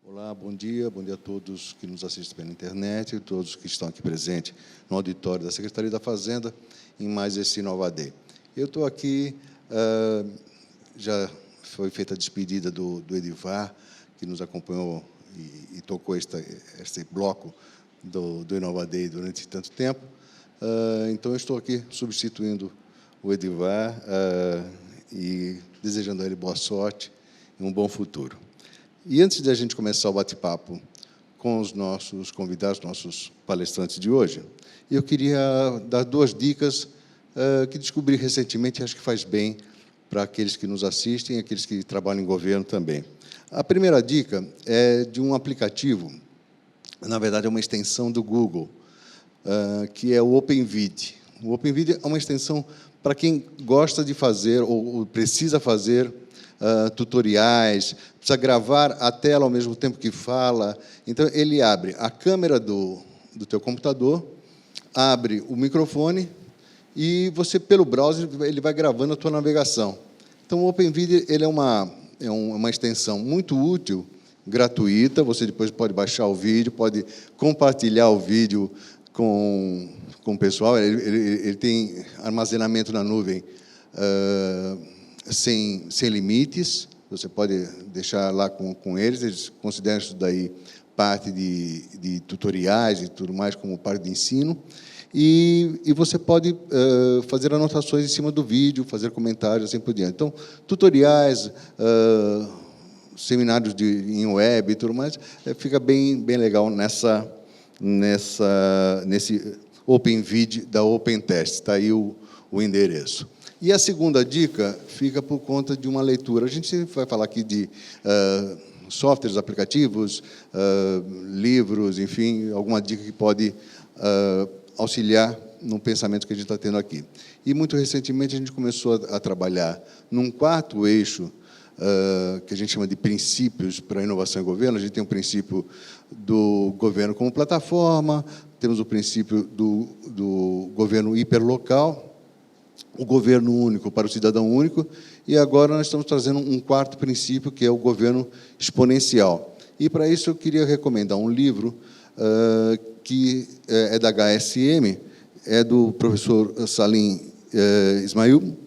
Olá, bom dia a todos que nos assistem pela internet e todos que estão aqui presentes no auditório da Secretaria da Fazenda em mais esse Inovadei. Eu estou aqui, já foi feita a despedida do Edivar, que nos acompanhou e tocou este bloco do Inovadei durante tanto tempo. Então, eu estou aqui substituindo o Edivar e desejando a ele boa sorte e um bom futuro. E antes de a gente começar o bate-papo com os nossos convidados, nossos palestrantes de hoje, eu queria dar duas dicas que descobri recentemente e acho que faz bem para aqueles que nos assistem e aqueles que trabalham em governo também. A primeira dica é de um aplicativo, na verdade, é uma extensão do Google, que é o OpenVid. O OpenVid é uma extensão para quem gosta de fazer ou precisa fazer tutoriais, precisa gravar a tela ao mesmo tempo que fala. Então, ele abre a câmera do teu computador, abre o microfone e você, pelo browser, ele vai gravando a tua navegação. Então, o OpenVid ele é uma extensão muito útil, gratuita. Você depois pode baixar o vídeo, pode compartilhar o vídeo com o pessoal. Ele tem armazenamento na nuvem sem limites, você pode deixar lá com eles consideram isso daí parte de tutoriais e tudo mais, como parte de ensino, e você pode fazer anotações em cima do vídeo, fazer comentários, assim por diante. Então, tutoriais, seminários em web e tudo mais, fica bem legal nesse OpenVid da OpenTest, está aí o endereço. E a segunda dica fica por conta de uma leitura. A gente vai falar aqui de softwares, aplicativos, livros, enfim, alguma dica que pode auxiliar no pensamento que a gente está tendo aqui. E, muito recentemente, a gente começou a trabalhar num quarto eixo, que a gente chama de princípios para a inovação e governo. A gente tem o princípio do governo como plataforma, temos o princípio do governo hiperlocal, o governo único para o cidadão único, e agora nós estamos trazendo um quarto princípio, que é o governo exponencial. E, para isso, eu queria recomendar um livro que é da HSM, é do professor Salim Ismail,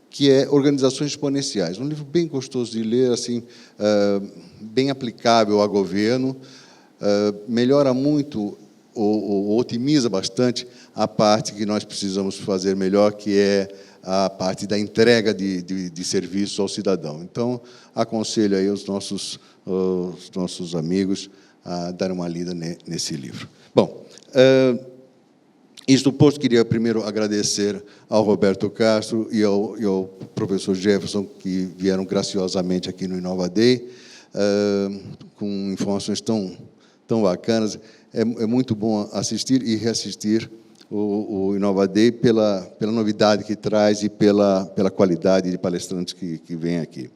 que é Organizações Exponenciais. Um livro bem gostoso de ler, assim, bem aplicável a governo, melhora muito ou otimiza bastante a parte que nós precisamos fazer melhor, que é a parte da entrega de serviços ao cidadão. Então, aconselho aí os nossos amigos a dar uma lida nesse livro. Bom, isto posto, queria primeiro agradecer ao Roberto Castro e ao professor Jefferson, que vieram graciosamente aqui no Inovadei, com informações tão bacanas. É muito bom assistir e reassistir o Inovadei pela novidade que traz e pela qualidade de palestrantes que vêm aqui.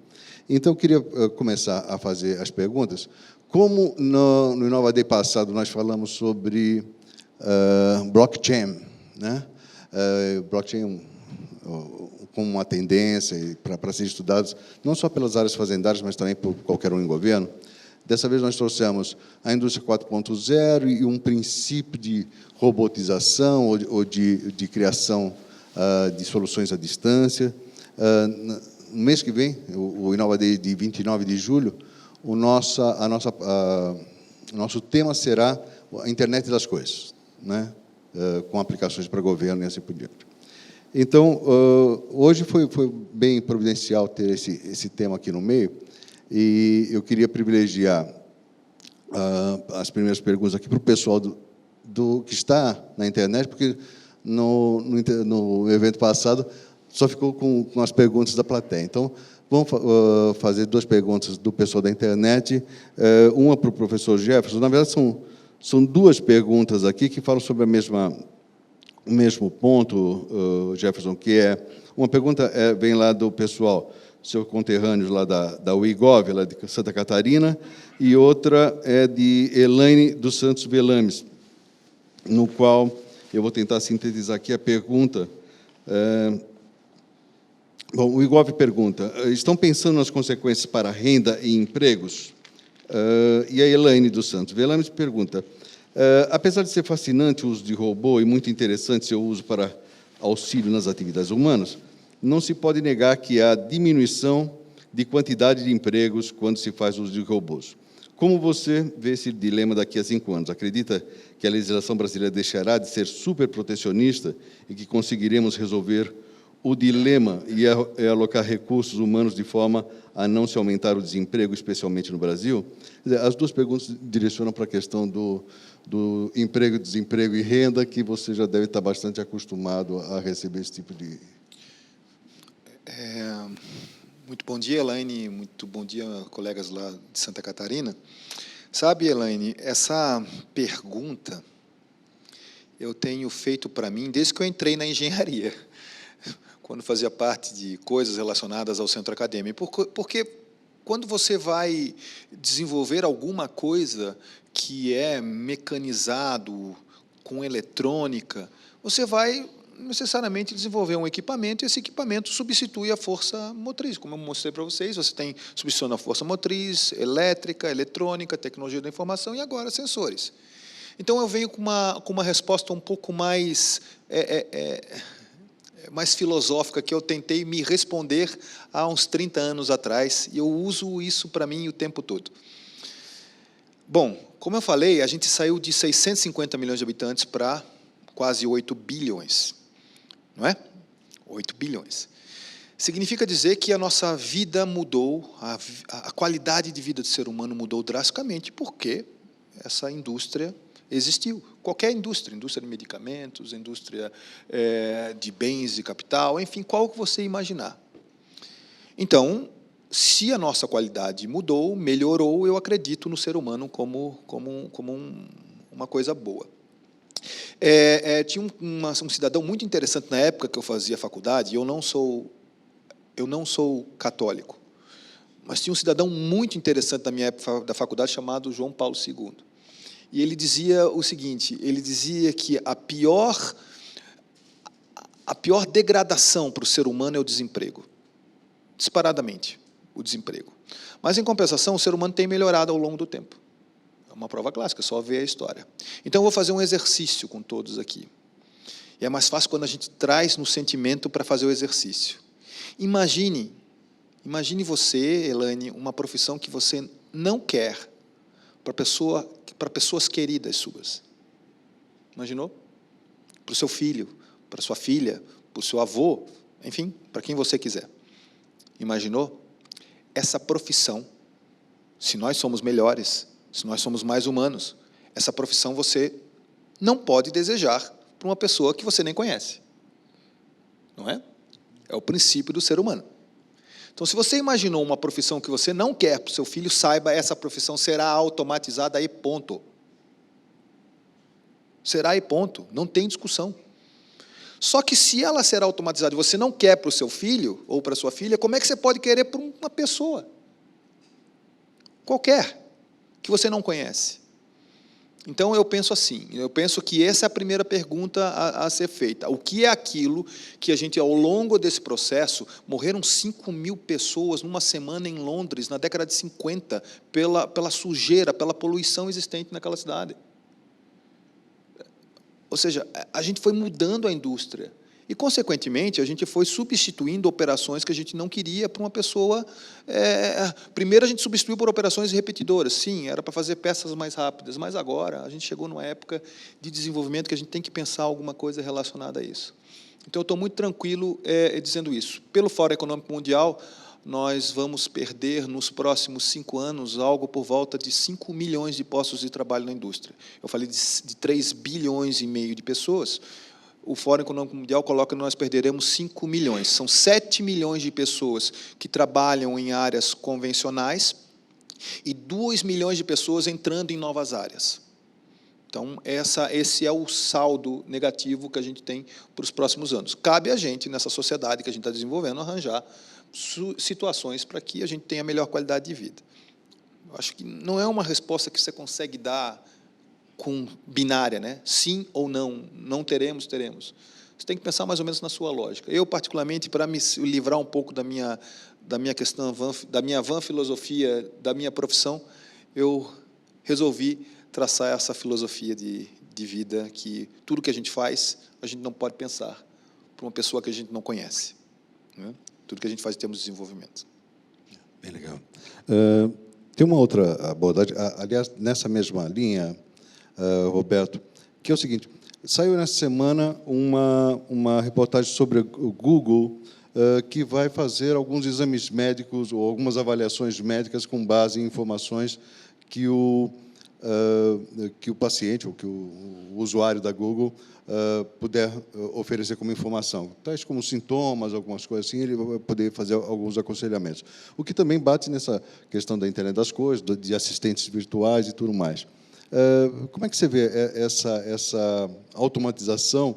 Então, eu queria começar a fazer as perguntas. Como no Inovadei passado nós falamos sobre blockchain, né? Blockchain como uma tendência para ser estudados, não só pelas áreas fazendárias, mas também por qualquer um em governo. Dessa vez, nós trouxemos a indústria 4.0 e um princípio de robotização ou de criação de soluções à distância. No mês que vem, o Inovadei de 29 de julho, o nosso tema será a internet das coisas, né? Com aplicações para governo e assim por diante. Então, hoje foi bem providencial ter esse tema aqui no meio, e eu queria privilegiar as primeiras perguntas aqui para o pessoal que está na internet, porque no evento passado só ficou com as perguntas da plateia. Então, vamos fazer duas perguntas do pessoal da internet, uma para o professor Jefferson. Na verdade, são duas perguntas aqui que falam sobre o mesmo ponto, Jefferson, que é... Uma pergunta vem lá do pessoal, seu conterrâneo lá da UIGOV, lá de Santa Catarina, e outra é de Elaine dos Santos Velames, no qual eu vou tentar sintetizar aqui a pergunta. Bom, o IGOV pergunta: estão pensando nas consequências para renda e empregos? E a Elaine dos Santos. A Elaine pergunta, apesar de ser fascinante o uso de robô e muito interessante seu uso para auxílio nas atividades humanas, não se pode negar que há diminuição de quantidade de empregos quando se faz uso de robôs. Como você vê esse dilema daqui a 5 anos? Acredita que a legislação brasileira deixará de ser superprotecionista e que conseguiremos resolver o dilema e alocar recursos humanos de forma a não se aumentar o desemprego, especialmente no Brasil? As duas perguntas direcionam para a questão do emprego, desemprego e renda, que você já deve estar bastante acostumado a receber esse tipo de... Muito bom dia, Elaine. Muito bom dia, colegas lá de Santa Catarina. Sabe, Elaine, essa pergunta eu tenho feito para mim desde que eu entrei na engenharia, quando fazia parte de coisas relacionadas ao centro acadêmico. Porque quando você vai desenvolver alguma coisa que é mecanizado, com eletrônica, você vai necessariamente desenvolver um equipamento, e esse equipamento substitui a força motriz. Como eu mostrei para vocês, você tem substituição da força motriz, elétrica, eletrônica, tecnologia da informação e agora sensores. Então, eu venho com uma resposta um pouco mais filosófica, que eu tentei me responder há uns 30 anos atrás, e eu uso isso para mim o tempo todo. Bom, como eu falei, a gente saiu de 650 milhões de habitantes para quase 8 bilhões. Não é? 8 bilhões. Significa dizer que a nossa vida mudou, a qualidade de vida do ser humano mudou drasticamente, porque essa indústria existiu. Qualquer indústria, indústria de medicamentos, indústria de bens de capital, enfim, qual que você imaginar. Então, se a nossa qualidade mudou, melhorou, eu acredito no ser humano como uma coisa boa. Tinha um cidadão muito interessante na época que eu fazia faculdade, e eu não sou católico, mas tinha um cidadão muito interessante na minha época da faculdade chamado João Paulo II. E ele dizia o seguinte, ele dizia que a pior degradação para o ser humano é o desemprego, disparadamente, o desemprego. Mas, em compensação, o ser humano tem melhorado ao longo do tempo. Uma prova clássica, só ver a história. Então, eu vou fazer um exercício com todos aqui. E é mais fácil quando a gente traz no sentimento para fazer o exercício. Imagine você, Elaine, uma profissão que você não quer para pessoas queridas suas. Imaginou? Para o seu filho, para a sua filha, para o seu avô, enfim, para quem você quiser. Imaginou? Essa profissão, se nós somos melhores, se nós somos mais humanos, essa profissão você não pode desejar para uma pessoa que você nem conhece. Não é? É o princípio do ser humano. Então, se você imaginou uma profissão que você não quer para o seu filho, saiba, essa profissão será automatizada e ponto. Será e ponto, não tem discussão. Só que se ela será automatizada e você não quer para o seu filho ou para a sua filha, como é que você pode querer para uma pessoa qualquer, que você não conhece? Então, eu penso assim, eu penso que essa é a primeira pergunta a ser feita. O que é aquilo que a gente, ao longo desse processo, morreram 5.000 pessoas numa semana em Londres, na década de 50, pela sujeira, pela poluição existente naquela cidade. Ou seja, a gente foi mudando a indústria. E, consequentemente, a gente foi substituindo operações que a gente não queria para uma pessoa... primeiro, a gente substituiu por operações repetidoras. Sim, era para fazer peças mais rápidas, mas agora a gente chegou numa época de desenvolvimento que a gente tem que pensar alguma coisa relacionada a isso. Então, eu estou muito tranquilo dizendo isso. Pelo Fórum Econômico Mundial, nós vamos perder, nos próximos 5 anos, algo por volta de 5 milhões de postos de trabalho na indústria. Eu falei de 3 bilhões e meio de pessoas. O Fórum Econômico Mundial coloca que nós perderemos 5 milhões. São 7 milhões de pessoas que trabalham em áreas convencionais e 2 milhões de pessoas entrando em novas áreas. Então, esse é o saldo negativo que a gente tem para os próximos anos. Cabe a gente, nessa sociedade que a gente está desenvolvendo, arranjar situações para que a gente tenha melhor qualidade de vida. Eu acho que não é uma resposta que você consegue dar com binária, né? Sim ou não, não teremos, teremos. Você tem que pensar mais ou menos na sua lógica. Eu, particularmente, para me livrar um pouco da minha questão, da minha van filosofia, da minha profissão, eu resolvi traçar essa filosofia de vida que tudo que a gente faz, a gente não pode pensar para uma pessoa que a gente não conhece, né? Tudo que a gente faz em termos de desenvolvimento. Bem legal. Tem uma outra abordagem, aliás, nessa mesma linha, Roberto, que é o seguinte: saiu nessa semana uma reportagem sobre o Google, que vai fazer alguns exames médicos ou algumas avaliações médicas com base em informações que o paciente ou que o usuário da Google puder oferecer como informação, tais como sintomas, algumas coisas assim, ele vai poder fazer alguns aconselhamentos. O que também bate nessa questão da internet das coisas, de assistentes virtuais e tudo mais. Como é que você vê essa automatização,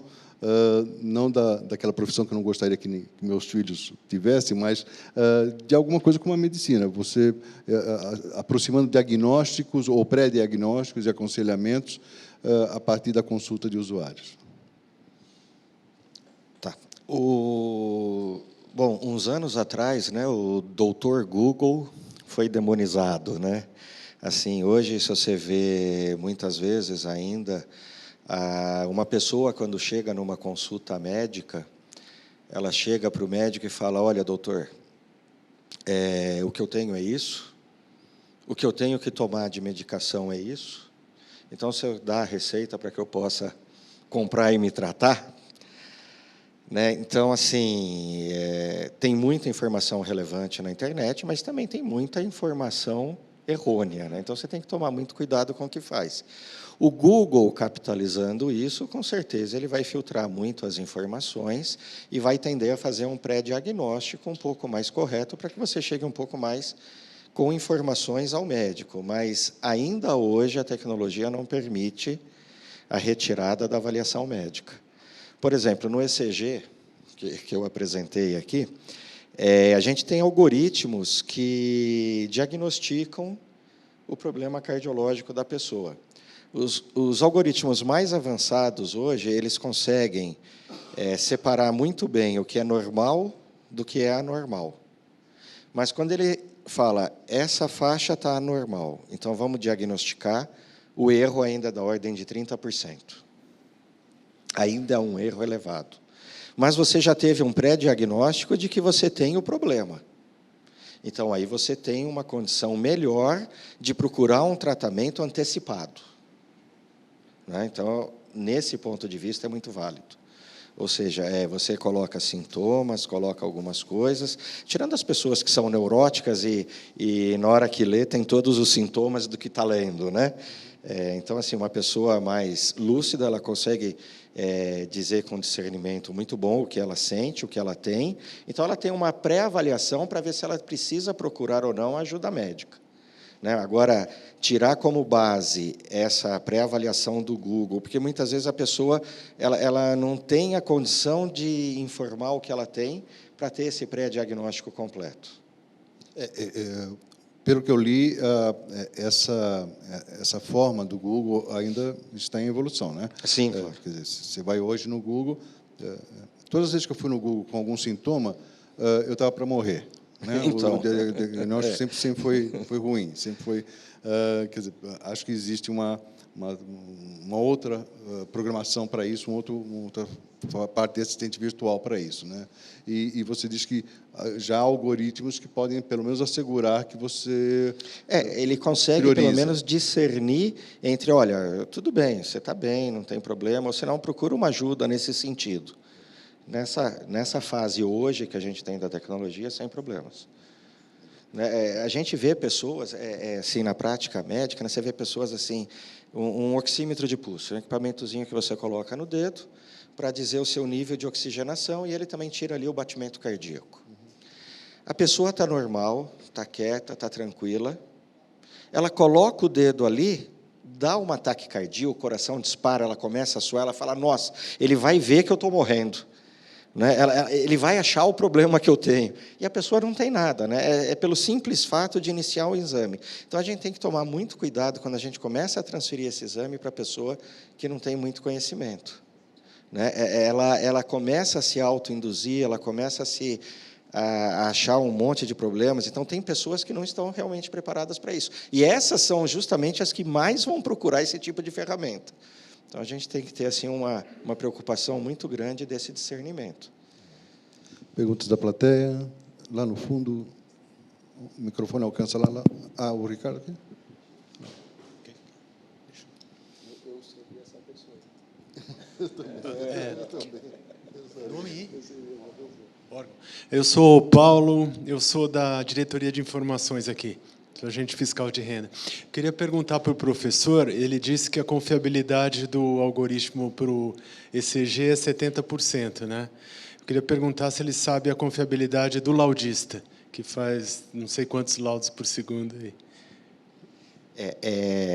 não daquela profissão que eu não gostaria que meus filhos tivessem, mas de alguma coisa como a medicina, você aproximando diagnósticos ou pré-diagnósticos e aconselhamentos a partir da consulta de usuários? Tá. Bom, uns anos atrás, né, o doutor Google foi demonizado, né? Assim, hoje, se você vê muitas vezes ainda, uma pessoa, quando chega numa consulta médica, ela chega para o médico e fala: olha, doutor, o que eu tenho é isso, o que eu tenho que tomar de medicação é isso, então você dá a receita para que eu possa comprar e me tratar? Né? Então, assim, tem muita informação relevante na internet, mas também tem muita informação errônea, né? Então, você tem que tomar muito cuidado com o que faz. O Google, capitalizando isso, com certeza, ele vai filtrar muito as informações e vai tender a fazer um pré-diagnóstico um pouco mais correto para que você chegue um pouco mais com informações ao médico. Mas, ainda hoje, a tecnologia não permite a retirada da avaliação médica. Por exemplo, no ECG, que eu apresentei aqui, a gente tem algoritmos que diagnosticam o problema cardiológico da pessoa. Os algoritmos mais avançados hoje, eles conseguem separar muito bem o que é normal do que é anormal. Mas quando ele fala, essa faixa está anormal, então vamos diagnosticar, o erro ainda é da ordem de 30%. Ainda é um erro elevado. Mas você já teve um pré-diagnóstico de que você tem o problema. Então, aí você tem uma condição melhor de procurar um tratamento antecipado. Né? Então, nesse ponto de vista, é muito válido. Ou seja, você coloca sintomas, coloca algumas coisas, tirando as pessoas que são neuróticas e na hora que lê, tem todos os sintomas do que está lendo, né? Então, assim, uma pessoa mais lúcida, ela consegue dizer com discernimento muito bom o que ela sente, o que ela tem. Então, ela tem uma pré-avaliação para ver se ela precisa procurar ou não ajuda médica. Né? Agora, tirar como base essa pré-avaliação do Google, porque muitas vezes a pessoa ela não tem a condição de informar o que ela tem para ter esse pré-diagnóstico completo. Pelo que eu li, essa forma do Google ainda está em evolução, né? Sim, claro. Quer dizer, você vai hoje no Google, todas as vezes que eu fui no Google com algum sintoma, eu estava para morrer. Né? Então, o diagnóstico sempre foi ruim, sempre foi. Quer dizer, acho que existe uma outra programação para isso, uma outra parte de assistente virtual para isso, né? E você diz que já há algoritmos que podem, pelo menos, assegurar que você ele consegue, prioriza. pelo menos, discernir entre, olha, tudo bem, você está bem, não tem problema, ou senão procura uma ajuda nesse sentido. Nessa fase hoje que a gente tem da tecnologia, sem problemas. A gente vê pessoas, assim, na prática médica, né, você vê pessoas assim, um oxímetro de pulso, um equipamentozinho que você coloca no dedo para dizer o seu nível de oxigenação e ele também tira ali o batimento cardíaco. A pessoa está normal, está quieta, está tranquila, ela coloca o dedo ali, dá um ataque cardíaco, o coração dispara, ela começa a suar, ela fala, nossa, ele vai ver que eu estou morrendo. Né? Ele vai achar o problema que eu tenho. E a pessoa não tem nada. Né? Pelo simples fato de iniciar o exame. Então, a gente tem que tomar muito cuidado quando a gente começa a transferir esse exame para a pessoa que não tem muito conhecimento. Né? Ela começa a se autoinduzir, ela começa a achar um monte de problemas. Então, tem pessoas que não estão realmente preparadas para isso. E essas são justamente as que mais vão procurar esse tipo de ferramenta. Então, a gente tem que ter assim, uma preocupação muito grande desse discernimento. Perguntas da plateia? Lá no fundo, o microfone alcança lá. Ah, o Ricardo aqui? Eu seria essa pessoa. Eu sou o Paulo, eu sou da diretoria de informações aqui, sou agente fiscal de renda. Queria perguntar para o professor, ele disse que a confiabilidade do algoritmo para o ECG é 70%, né? Eu queria perguntar se ele sabe a confiabilidade do laudista, que faz não sei quantos laudos por segundo aí.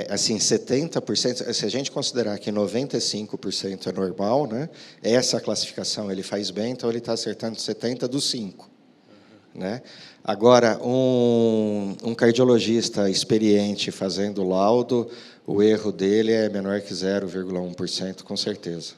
Assim, 70%, se a gente considerar que 95% é normal, né? Essa classificação ele faz bem, então ele está acertando 70 dos 5. Né? Agora, um cardiologista experiente fazendo laudo, o erro dele é menor que 0,1%, com certeza.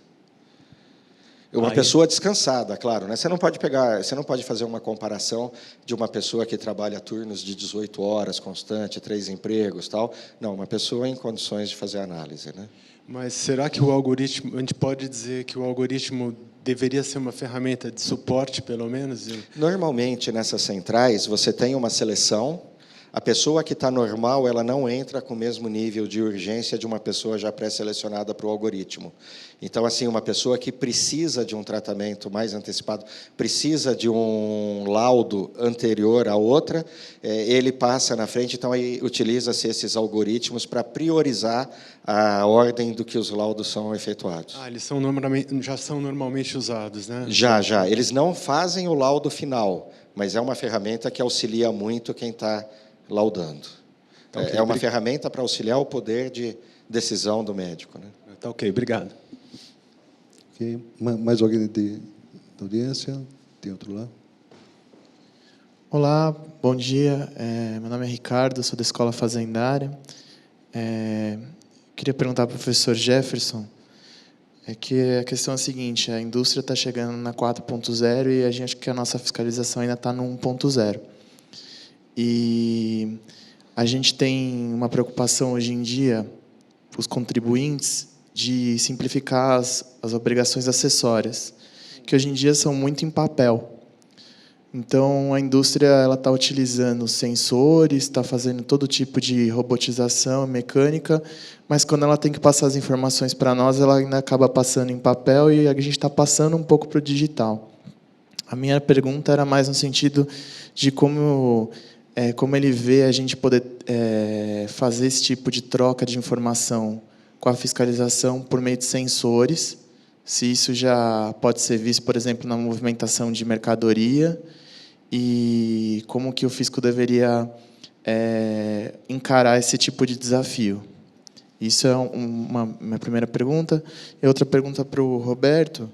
Uma pessoa descansada, claro, né? Você não pode fazer uma comparação de uma pessoa que trabalha turnos de 18 horas constante, 3 empregos, tal. Não, uma pessoa em condições de fazer análise, né? Mas será que o algoritmo, a gente pode dizer que o algoritmo deveria ser uma ferramenta de suporte, pelo menos? Normalmente, nessas centrais, você tem uma seleção. A pessoa que está normal, ela não entra com o mesmo nível de urgência de uma pessoa já pré-selecionada para o algoritmo. Então, assim, uma pessoa que precisa de um tratamento mais antecipado, precisa de um laudo anterior à outra, ele passa na frente, então aí utiliza-se esses algoritmos para priorizar a ordem do que os laudos são efetuados. Eles já são normalmente usados, né? Já. Eles não fazem o laudo final, mas é uma ferramenta que auxilia muito quem está laudando. É uma ferramenta para auxiliar o poder de decisão do médico. Né? Tá ok, obrigado. Okay. Mais alguém da audiência? Tem outro lá? Olá, bom dia. Meu nome é Ricardo, sou da Escola Fazendária. Queria perguntar para o professor Jefferson, que a questão é a seguinte, a indústria está chegando na 4.0 e a gente acha que a nossa fiscalização ainda está no 1.0. E a gente tem uma preocupação hoje em dia, os contribuintes, de simplificar as obrigações acessórias, que hoje em dia são muito em papel. Então, a indústria está utilizando sensores, está fazendo todo tipo de robotização mecânica, mas quando ela tem que passar as informações para nós, ela ainda acaba passando em papel e a gente está passando um pouco para o digital. A minha pergunta era mais no sentido de como ele vê a gente poder fazer esse tipo de troca de informação com a fiscalização por meio de sensores, se isso já pode ser visto, por exemplo, na movimentação de mercadoria, e como que o fisco deveria encarar esse tipo de desafio. Isso é minha primeira pergunta. E outra pergunta para o Roberto,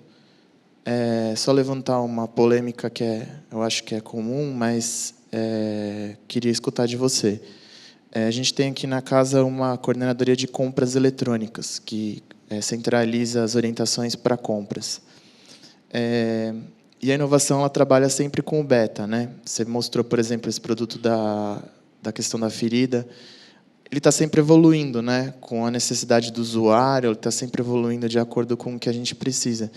só levantar uma polêmica que eu acho que é comum, mas queria escutar de você. A gente tem aqui na casa uma coordenadoria de compras eletrônicas, que centraliza as orientações para compras. E a inovação ela trabalha sempre com o beta, né? Você mostrou, por exemplo, esse produto da questão da ferida. Ele está sempre evoluindo, né? Com a necessidade do usuário, ele está sempre evoluindo de acordo com o que a gente precisa.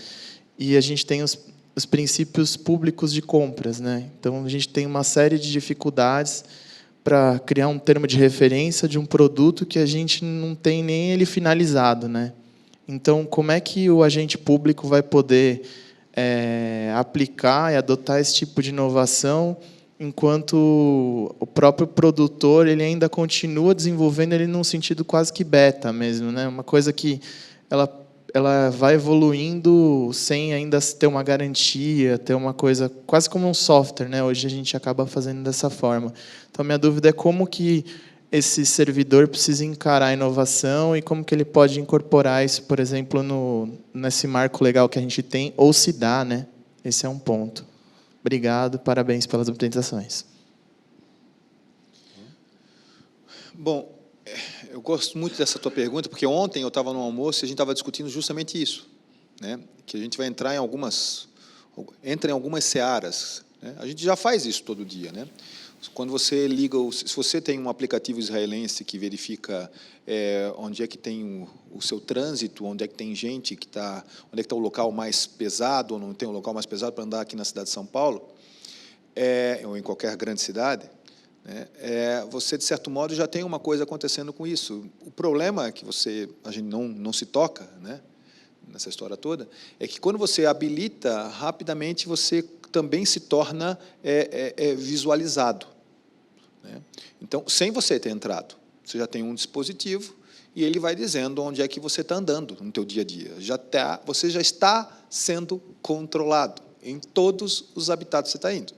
E a gente tem os princípios públicos de compras, né? Então, a gente tem uma série de dificuldades para criar um termo de referência de um produto que a gente não tem nem ele finalizado, né? Então, como é que o agente público vai poder aplicar e adotar esse tipo de inovação, enquanto o próprio produtor ele ainda continua desenvolvendo ele num sentido quase que beta mesmo, né? Uma coisa que ela vai evoluindo sem ainda ter uma garantia, ter uma coisa quase como um software, né? Hoje a gente acaba fazendo dessa forma. Então, minha dúvida é como que esse servidor precisa encarar a inovação e como que ele pode incorporar isso, por exemplo, nesse marco legal que a gente tem, ou se dá, né? Esse é um ponto. Obrigado, parabéns pelas apresentações. Bom, eu gosto muito dessa tua pergunta, porque ontem eu estava no almoço e a gente estava discutindo justamente isso, né? Que a gente vai entrar entra em algumas searas, né? A gente já faz isso todo dia, né? Quando você liga, se você tem um aplicativo israelense que verifica onde é que tem o seu trânsito, onde é que tem gente que está, onde é que está o local mais pesado ou não tem o local mais pesado para andar aqui na cidade de São Paulo, ou em qualquer grande cidade, né, você, de certo modo, já tem uma coisa acontecendo com isso. O problema é que a gente não se toca, né, nessa história toda, é que quando você habilita, rapidamente você também se torna visualizado, né? Então, sem você ter entrado, você já tem um dispositivo e ele vai dizendo onde é que você está andando no teu dia a dia. Você já está sendo controlado em todos os habitats que você está indo.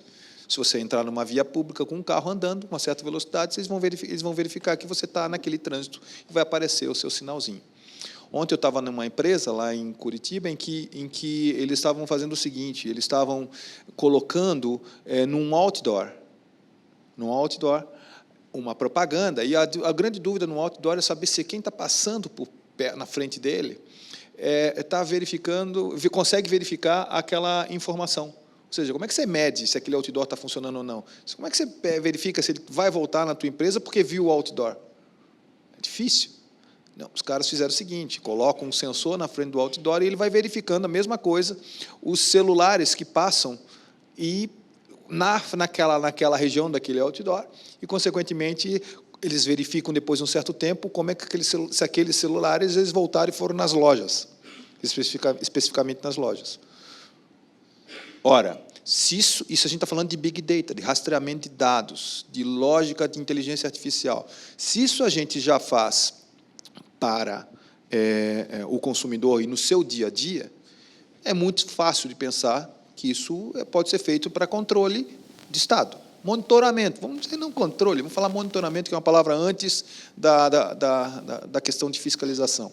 Se você entrar numa via pública com um carro andando, uma certa velocidade, eles vão verificar que você está naquele trânsito e vai aparecer o seu sinalzinho. Ontem eu estava numa empresa lá em Curitiba em que eles estavam fazendo o seguinte: eles estavam colocando num outdoor, uma propaganda, e a grande dúvida no outdoor é saber se quem está passando na frente dele está verificando, consegue verificar aquela informação. Ou seja, como é que você mede se aquele outdoor está funcionando ou não? Como é que você verifica se ele vai voltar na tua empresa porque viu o outdoor? É difícil. Não, os caras fizeram o seguinte: colocam um sensor na frente do outdoor e ele vai verificando a mesma coisa, os celulares que passam e naquela região daquele outdoor, e, consequentemente, eles verificam, depois de um certo tempo, como é que se aqueles celulares eles voltaram e foram nas lojas, especificamente nas lojas. Ora, se isso a gente está falando de Big Data, de rastreamento de dados, de lógica de inteligência artificial. Se isso a gente já faz para o consumidor e no seu dia a dia, é muito fácil de pensar que isso pode ser feito para controle de Estado. Monitoramento, vamos dizer não controle, vamos falar monitoramento, que é uma palavra antes da questão de fiscalização.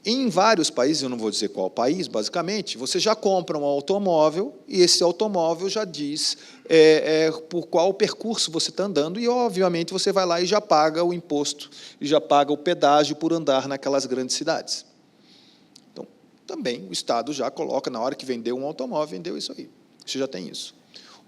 Em vários países, eu não vou dizer qual país, basicamente, você já compra um automóvel e esse automóvel já diz por qual percurso você está andando e, obviamente, você vai lá e já paga o imposto, e já paga o pedágio por andar naquelas grandes cidades. Então, também o Estado já coloca, na hora que vendeu um automóvel, vendeu isso aí. Você já tem isso.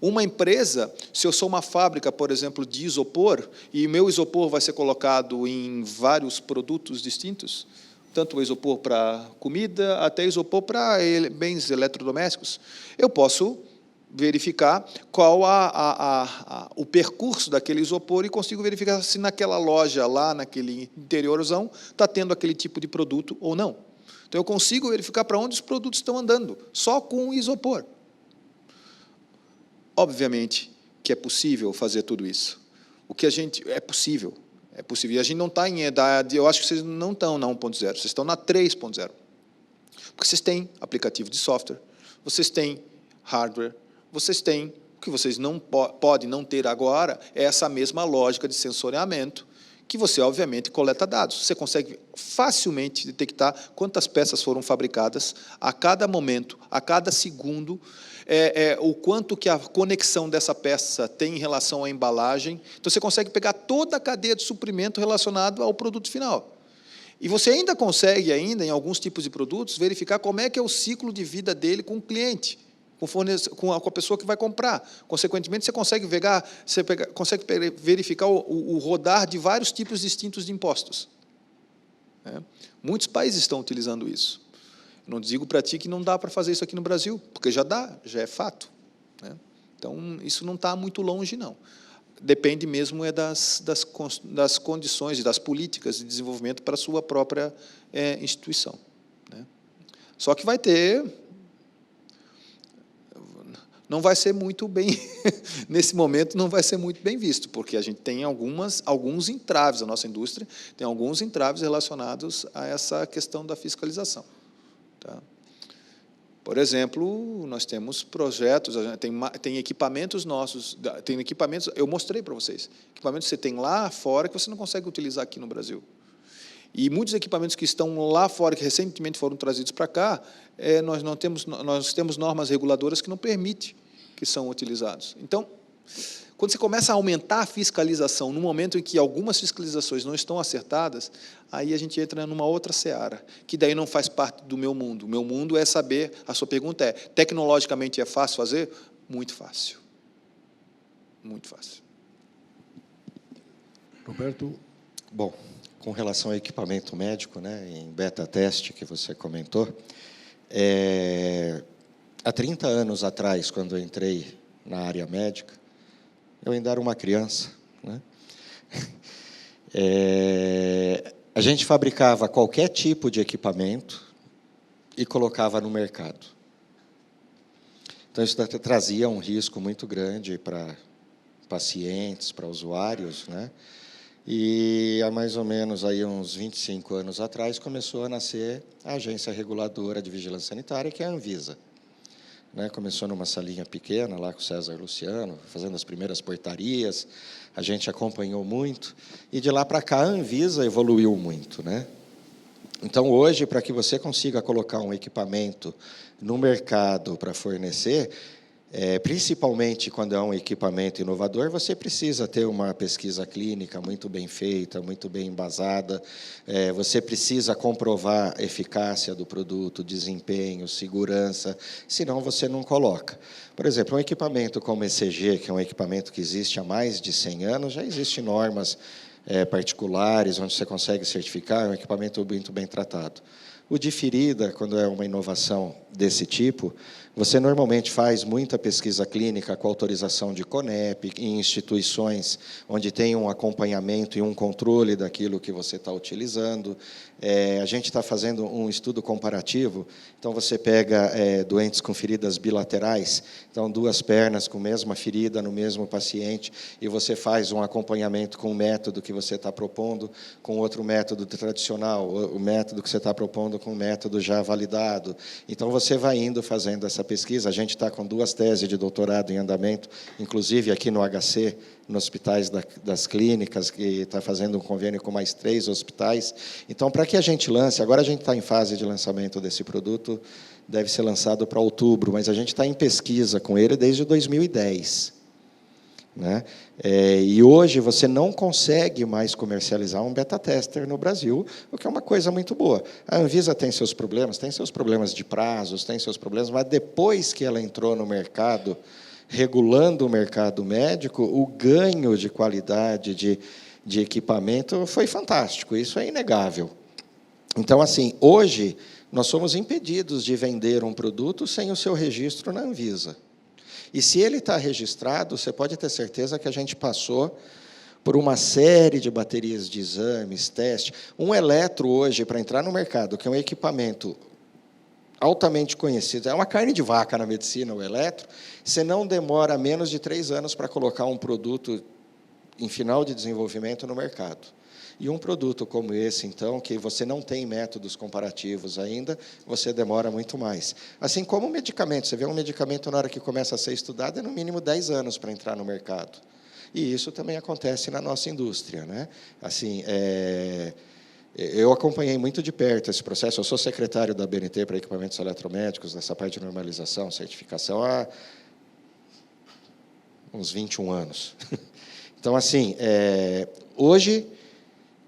Uma empresa, se eu sou uma fábrica, por exemplo, de isopor, e meu isopor vai ser colocado em vários produtos distintos, tanto o isopor para comida, até isopor para bens eletrodomésticos, eu posso verificar qual o percurso daquele isopor e consigo verificar se naquela loja, lá naquele interiorzão, está tendo aquele tipo de produto ou não. Então, eu consigo verificar para onde os produtos estão andando, só com o isopor. Obviamente que é possível fazer tudo isso. É possível. É possível. E a gente não está em idade, eu acho que vocês não estão na 1.0, vocês estão na 3.0. Porque vocês têm aplicativo de software, vocês têm hardware, vocês têm, o que vocês não podem não ter agora, é essa mesma lógica de sensoriamento, que você, obviamente, coleta dados. Você consegue facilmente detectar quantas peças foram fabricadas a cada momento, a cada segundo, o quanto que a conexão dessa peça tem em relação à embalagem. Então, você consegue pegar toda a cadeia de suprimento relacionada ao produto final. E você ainda consegue, em alguns tipos de produtos, verificar como é que é o ciclo de vida dele com o cliente, com a pessoa que vai comprar. Consequentemente, você consegue verificar o rodar de vários tipos distintos de impostos. Muitos países estão utilizando isso. Não digo para ti que não dá para fazer isso aqui no Brasil, porque já dá, já é fato, né? Então, isso não está muito longe, não. Depende mesmo das condições e das políticas de desenvolvimento para a sua própria instituição, né? Só que vai ter... Não vai ser muito bem... nesse momento, não vai ser muito bem visto, porque a gente tem alguns entraves, a nossa indústria tem alguns entraves relacionados a essa questão da fiscalização. Tá? Por exemplo, nós temos projetos, tem equipamentos nossos, eu mostrei para vocês, equipamentos que você tem lá fora que você não consegue utilizar aqui no Brasil. E muitos equipamentos que estão lá fora, que recentemente foram trazidos para cá, nós temos normas reguladoras que não permitem que são utilizados. Então, quando você começa a aumentar a fiscalização, no momento em que algumas fiscalizações não estão acertadas, aí a gente entra numa outra seara, que daí não faz parte do meu mundo. O meu mundo é saber, a sua pergunta é, tecnologicamente é fácil fazer? muito fácil. Muito fácil. Roberto? Bom, com relação ao equipamento médico, né, em beta-teste que você comentou, há 30 anos atrás, quando eu entrei na área médica, eu ainda era uma criança, né? A gente fabricava qualquer tipo de equipamento e colocava no mercado. Então, isso trazia um risco muito grande para pacientes, para usuários, né? E há mais ou menos aí uns 25 anos atrás começou a nascer a Agência Reguladora de Vigilância Sanitária, que é a Anvisa. Né? Começou numa salinha pequena, lá com o César Luciano, fazendo as primeiras portarias, a gente acompanhou muito, e de lá para cá a Anvisa evoluiu muito, né? Então, hoje, para que você consiga colocar um equipamento no mercado para fornecer, principalmente quando é um equipamento inovador, você precisa ter uma pesquisa clínica muito bem feita, muito bem embasada, você precisa comprovar a eficácia do produto, desempenho, segurança, senão você não coloca. Por exemplo, um equipamento como ECG, que é um equipamento que existe há mais de 100 anos, já existem normas particulares, onde você consegue certificar, é um equipamento muito bem tratado. O de ferida, quando é uma inovação desse tipo, você normalmente faz muita pesquisa clínica com autorização de CONEP, em instituições onde tem um acompanhamento e um controle daquilo que você está utilizando. A gente está fazendo um estudo comparativo, então você pega doentes com feridas bilaterais, então 2 pernas com a mesma ferida no mesmo paciente, e você faz um acompanhamento com o método que você está propondo, com outro método tradicional, o método que você está propondo com o método já validado. Então, você vai indo fazendo essa pesquisa. A gente está com 2 teses de doutorado em andamento, inclusive aqui no HC, nos hospitais das clínicas, que está fazendo um convênio com mais 3 hospitais. Então, para que a gente lance, agora a gente está em fase de lançamento desse produto, deve ser lançado para outubro, mas a gente está em pesquisa com ele desde 2010. Né? E hoje você não consegue mais comercializar um beta-tester no Brasil, o que é uma coisa muito boa. A Anvisa tem seus problemas de prazos, tem seus problemas, mas depois que ela entrou no mercado, regulando o mercado médico, o ganho de qualidade de equipamento foi fantástico, isso é inegável. Então, assim, hoje nós somos impedidos de vender um produto sem o seu registro na Anvisa. E se ele está registrado, você pode ter certeza que a gente passou por uma série de baterias de exames, testes. Um eletro hoje, para entrar no mercado, que é um equipamento altamente conhecido, é uma carne de vaca na medicina, o eletro, você não demora menos de 3 anos para colocar um produto em final de desenvolvimento no mercado. E um produto como esse, então, que você não tem métodos comparativos ainda, você demora muito mais. Assim como o medicamento. Você vê um medicamento, na hora que começa a ser estudado, é no mínimo 10 anos para entrar no mercado. E isso também acontece na nossa indústria, né? Assim, eu acompanhei muito de perto esse processo. Eu sou secretário da ABNT para equipamentos eletromédicos, nessa parte de normalização, certificação, há uns 21 anos. Então, assim, hoje,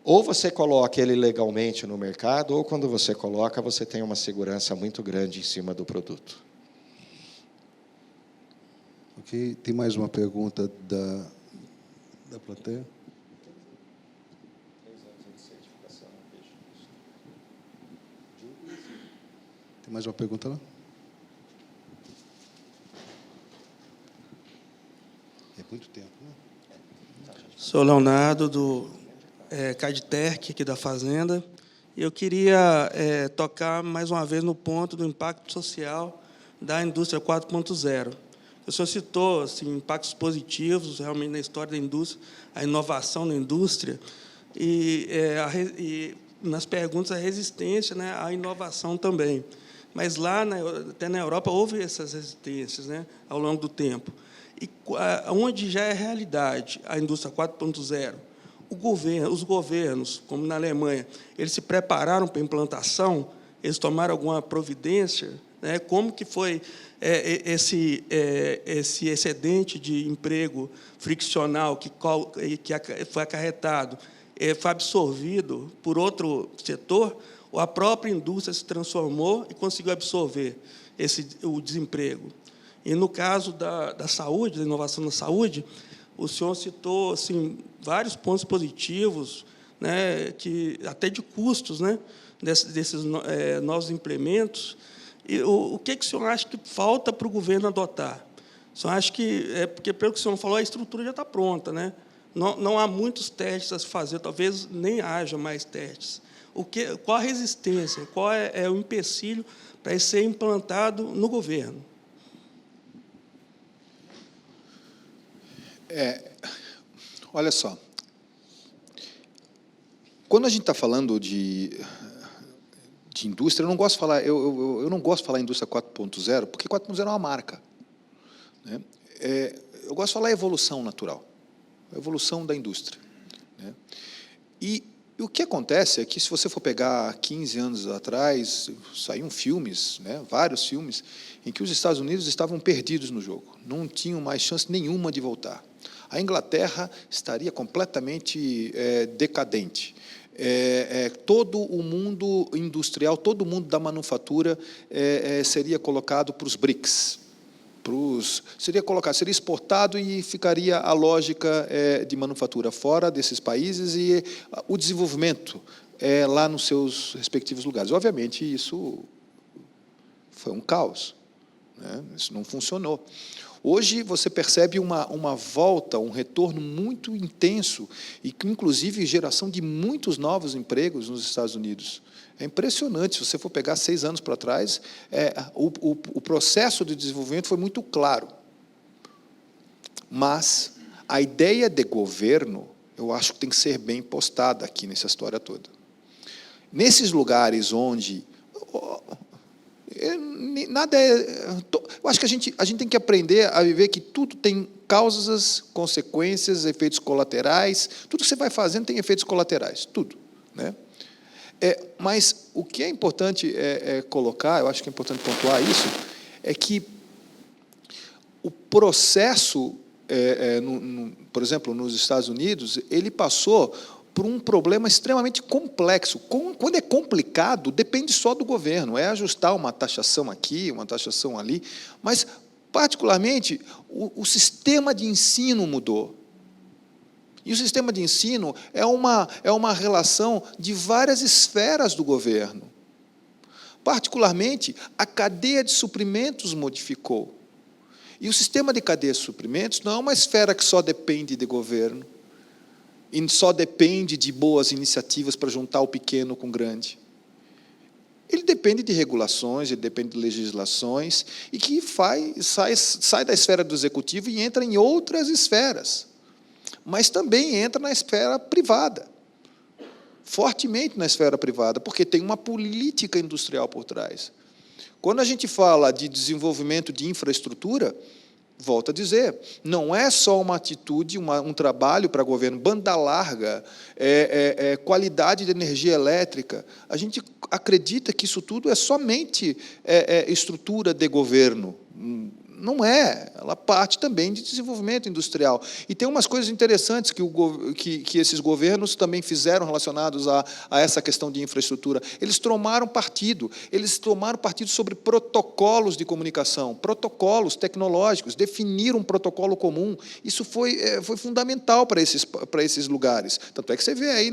ou você coloca ele legalmente no mercado, ou, quando você coloca, você tem uma segurança muito grande em cima do produto. Ok. Tem mais uma pergunta da plateia? Tem mais uma pergunta lá? É muito tempo, né? Sou Leonardo, do Caditerc, aqui da Fazenda, e eu queria tocar mais uma vez no ponto do impacto social da indústria 4.0. O senhor citou assim, impactos positivos realmente na história da indústria, a inovação na indústria, e nas perguntas a resistência, né, à inovação também. Mas lá, até na Europa, houve essas resistências, né, ao longo do tempo. E onde já é realidade a indústria 4.0, os governos, como na Alemanha, eles se prepararam para a implantação, eles tomaram alguma providência, né? Como que foi esse excedente de emprego friccional que foi acarretado, foi absorvido por outro setor, ou a própria indústria se transformou e conseguiu absorver o desemprego? E, no caso da saúde, da inovação na saúde, o senhor citou assim, vários pontos positivos, né, até de custos, né, desses novos implementos. E o que o senhor acha que falta para o governo adotar? O senhor acha que, porque, pelo que o senhor falou, a estrutura já está pronta, né? Não há muitos testes a se fazer, talvez nem haja mais testes. Qual a resistência, qual é o empecilho para isso ser implantado no governo? Olha só, quando a gente está falando de indústria, eu não gosto de falar, eu não gosto de falar indústria 4.0, porque 4.0 é uma marca, né? Eu gosto de falar evolução natural, a evolução da indústria, né? E o que acontece é que, se você for pegar 15 anos atrás, saíram filmes, né, vários filmes, em que os Estados Unidos estavam perdidos no jogo, não tinham mais chance nenhuma de voltar. A Inglaterra estaria completamente decadente. Todo o mundo industrial, todo o mundo da manufatura seria colocado para os BRICS. Seria exportado e ficaria a lógica de manufatura fora desses países e o desenvolvimento lá nos seus respectivos lugares. Obviamente, isso foi um caos, né? Isso não funcionou. Hoje, você percebe uma volta, um retorno muito intenso e, inclusive, geração de muitos novos empregos nos Estados Unidos. É impressionante, se você for pegar 6 anos para trás, o processo de desenvolvimento foi muito claro. Mas a ideia de governo, eu acho que tem que ser bem postada aqui nessa história toda. Nesses lugares onde nada eu acho que a gente tem que aprender a viver que tudo tem causas, consequências, efeitos colaterais. Tudo que você vai fazendo tem efeitos colaterais, tudo, né? Mas o que é importante colocar, eu acho que é importante pontuar isso, é que o processo, por exemplo, nos Estados Unidos, ele passou por um problema extremamente complexo. Quando é complicado, depende só do governo, é ajustar uma taxação aqui, uma taxação ali, mas, particularmente, o sistema de ensino mudou. E o sistema de ensino é uma relação de várias esferas do governo. Particularmente, a cadeia de suprimentos modificou. E o sistema de cadeia de suprimentos não é uma esfera que só depende de governo, e só depende de boas iniciativas para juntar o pequeno com o grande. Ele depende de regulações, ele depende de legislações, e que sai da esfera do executivo e entra em outras esferas. Mas também entra na esfera privada, fortemente na esfera privada, porque tem uma política industrial por trás. Quando a gente fala de desenvolvimento de infraestrutura, volto a dizer, não é só uma atitude, um trabalho para o governo, banda larga, qualidade de energia elétrica. A gente acredita que isso tudo é somente estrutura de governo. Não é, ela parte também de desenvolvimento industrial. E tem umas coisas interessantes que esses governos também fizeram relacionados a essa questão de infraestrutura. Eles tomaram partido sobre protocolos de comunicação, protocolos tecnológicos, definiram um protocolo comum. Isso foi fundamental para esses lugares. Tanto é que você vê aí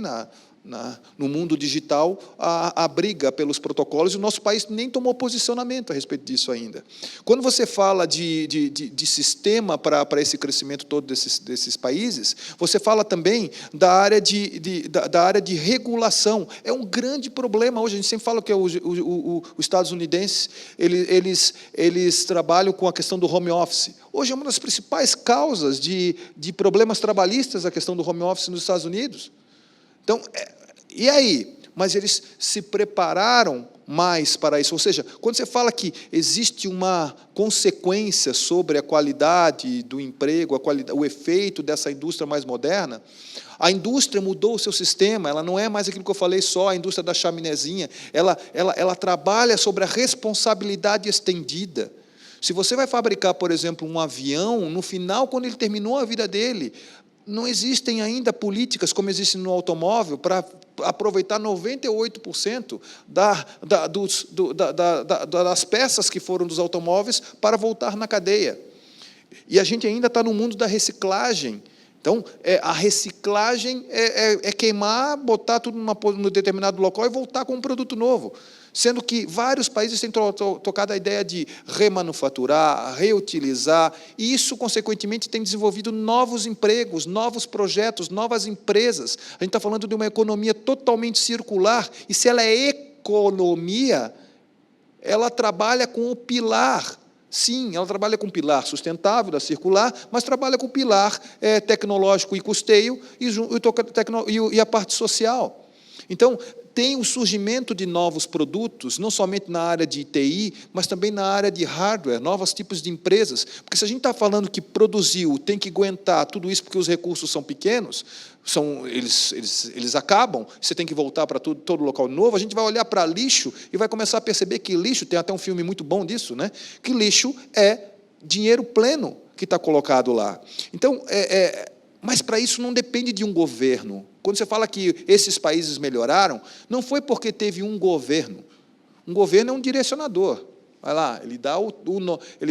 no mundo digital a briga pelos protocolos, e o nosso país nem tomou posicionamento a respeito disso ainda. Quando você fala de sistema para esse crescimento todo desses países, você fala também da área de regulação. É um grande problema hoje. A gente sempre fala que os estadunidenses eles trabalham com a questão do home office. Hoje é uma das principais causas de problemas trabalhistas a questão do home office nos Estados Unidos. Então, e aí? Mas eles se prepararam mais para isso. Ou seja, quando você fala que existe uma consequência sobre a qualidade do emprego, o efeito dessa indústria mais moderna, a indústria mudou o seu sistema, ela não é mais aquilo que eu falei só, a indústria da chaminézinha, ela trabalha sobre a responsabilidade estendida. Se você vai fabricar, por exemplo, um avião, no final, quando ele terminou a vida dele, não existem ainda políticas, como existem no automóvel, para aproveitar 98% das peças que foram dos automóveis para voltar na cadeia. E a gente ainda está no mundo da reciclagem. Então, a reciclagem é queimar, botar tudo num determinado local e voltar com um produto novo. Sendo que vários países têm tocado a ideia de remanufaturar, reutilizar, e isso, consequentemente, tem desenvolvido novos empregos, novos projetos, novas empresas. A gente está falando de uma economia totalmente circular, e se ela é economia, ela trabalha com o pilar. Sim, ela trabalha com o pilar sustentável, da circular, mas trabalha com o pilar tecnológico e custeio e a parte social. Então, tem o surgimento de novos produtos, não somente na área de TI, mas também na área de hardware, novos tipos de empresas. Porque se a gente está falando que produziu, tem que aguentar tudo isso porque os recursos são pequenos, eles acabam, você tem que voltar para todo local novo, a gente vai olhar para lixo e vai começar a perceber que lixo, tem até um filme muito bom disso, né? Que lixo é dinheiro pleno que está colocado lá. Então, mas para isso não depende de um governo. Quando você fala que esses países melhoraram, não foi porque teve um governo. Um governo é um direcionador. Vai lá, ele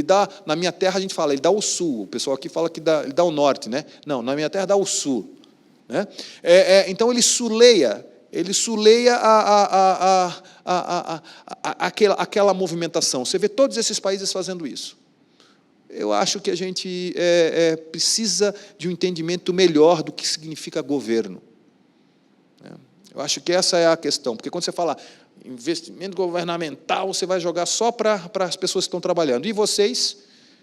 dá, na minha terra a gente fala, ele dá o sul. O pessoal aqui fala que ele dá o norte, né? Não, na minha terra dá o sul. Né? Então ele suleia aquela movimentação. Você vê todos esses países fazendo isso. Eu acho que a gente precisa de um entendimento melhor do que significa governo. Eu acho que essa é a questão, porque quando você fala investimento governamental, você vai jogar só para as pessoas que estão trabalhando. E vocês,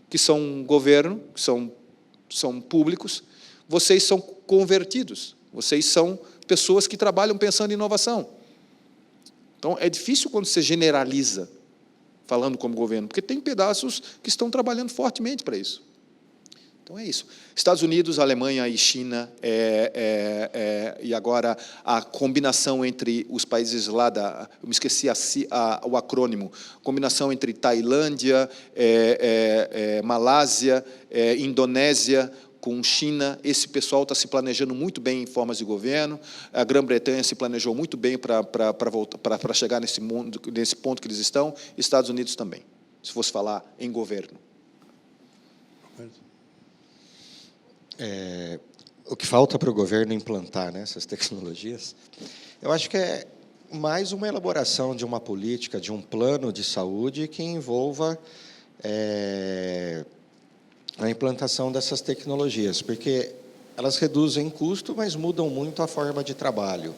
que são governo, que são públicos, vocês são convertidos, vocês são pessoas que trabalham pensando em inovação. Então, é difícil quando você generaliza, falando como governo, porque tem pedaços que estão trabalhando fortemente para isso. Então, é isso. Estados Unidos, Alemanha e China, e agora a combinação entre os países lá eu me esqueci o acrônimo, combinação entre Tailândia, Malásia, Indonésia, com China, esse pessoal está se planejando muito bem em formas de governo, a Grã-Bretanha se planejou muito bem para chegar nesse ponto que eles estão, Estados Unidos também, se fosse falar em governo. O que falta para o governo implantar, né, essas tecnologias, eu acho que é mais uma elaboração de uma política, de um plano de saúde que envolva a implantação dessas tecnologias, porque elas reduzem custo, mas mudam muito a forma de trabalho.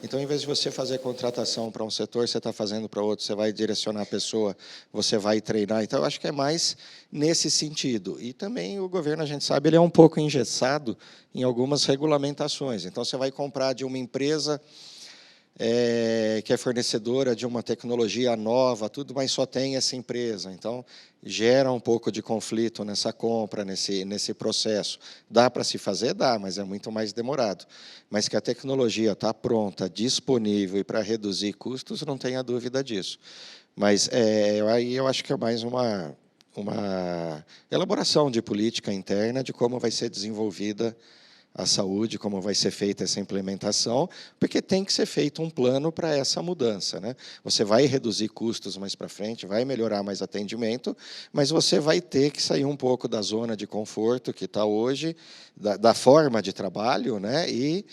Então, em vez de você fazer contratação para um setor, você está fazendo para outro, você vai direcionar a pessoa, você vai treinar. Então, eu acho que é mais nesse sentido. E também o governo, a gente sabe, ele é um pouco engessado em algumas regulamentações. Então, você vai comprar de uma empresa que é fornecedora de uma tecnologia nova, tudo, mas só tem essa empresa. Então, gera um pouco de conflito nessa compra, nesse processo. Dá para se fazer? Dá, mas é muito mais demorado. Mas que a tecnologia está pronta, disponível e para reduzir custos, não tenha dúvida disso. Mas aí eu acho que é mais uma elaboração de política interna de como vai ser desenvolvida a saúde, como vai ser feita essa implementação, porque tem que ser feito um plano para essa mudança, né? Você vai reduzir custos mais para frente, vai melhorar mais atendimento, mas você vai ter que sair um pouco da zona de conforto que está hoje, da forma de trabalho, né? E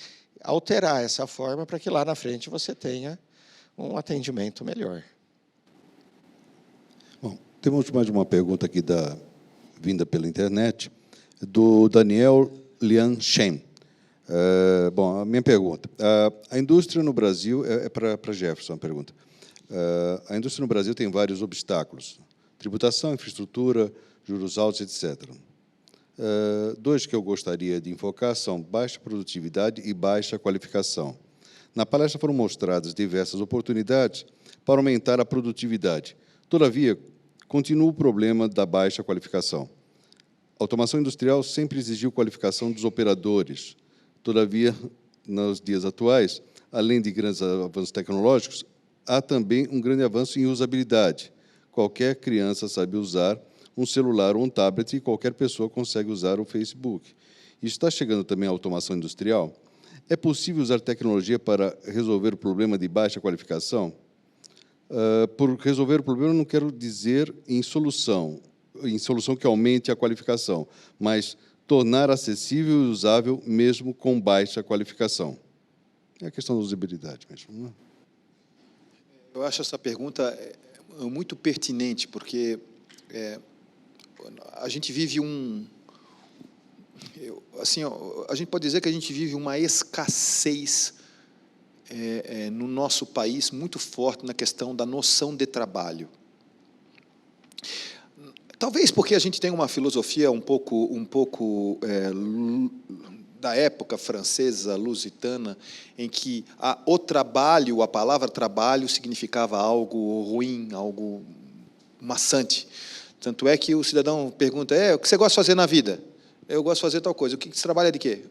alterar essa forma para que lá na frente você tenha um atendimento melhor. Bom, temos mais uma pergunta aqui vinda pela internet, do Daniel Lian Shen. Bom, a minha pergunta. A indústria no Brasil, é para Jefferson a pergunta. A indústria no Brasil tem vários obstáculos. Tributação, infraestrutura, juros altos, etc. Dois que eu gostaria de enfocar são baixa produtividade e baixa qualificação. Na palestra foram mostradas diversas oportunidades para aumentar a produtividade. Todavia, continua o problema da baixa qualificação. A automação industrial sempre exigiu qualificação dos operadores. Todavia, nos dias atuais, além de grandes avanços tecnológicos, há também um grande avanço em usabilidade. Qualquer criança sabe usar um celular ou um tablet e qualquer pessoa consegue usar o Facebook. Isso está chegando também à automação industrial. É possível usar tecnologia para resolver o problema de baixa qualificação? Por resolver o problema, eu não quero dizer em solução que aumente a qualificação, mas tornar acessível e usável mesmo com baixa qualificação. É a questão da usabilidade mesmo. Não é? Eu acho essa pergunta muito pertinente, porque a gente vive a gente pode dizer que a gente vive uma escassez no nosso país muito forte na questão da noção de trabalho. Talvez porque a gente tem uma filosofia um pouco da época francesa, lusitana, em que o trabalho, a palavra trabalho, significava algo ruim, algo maçante. Tanto é que o cidadão pergunta, o que você gosta de fazer na vida? Eu gosto de fazer tal coisa. O que você trabalha de quê?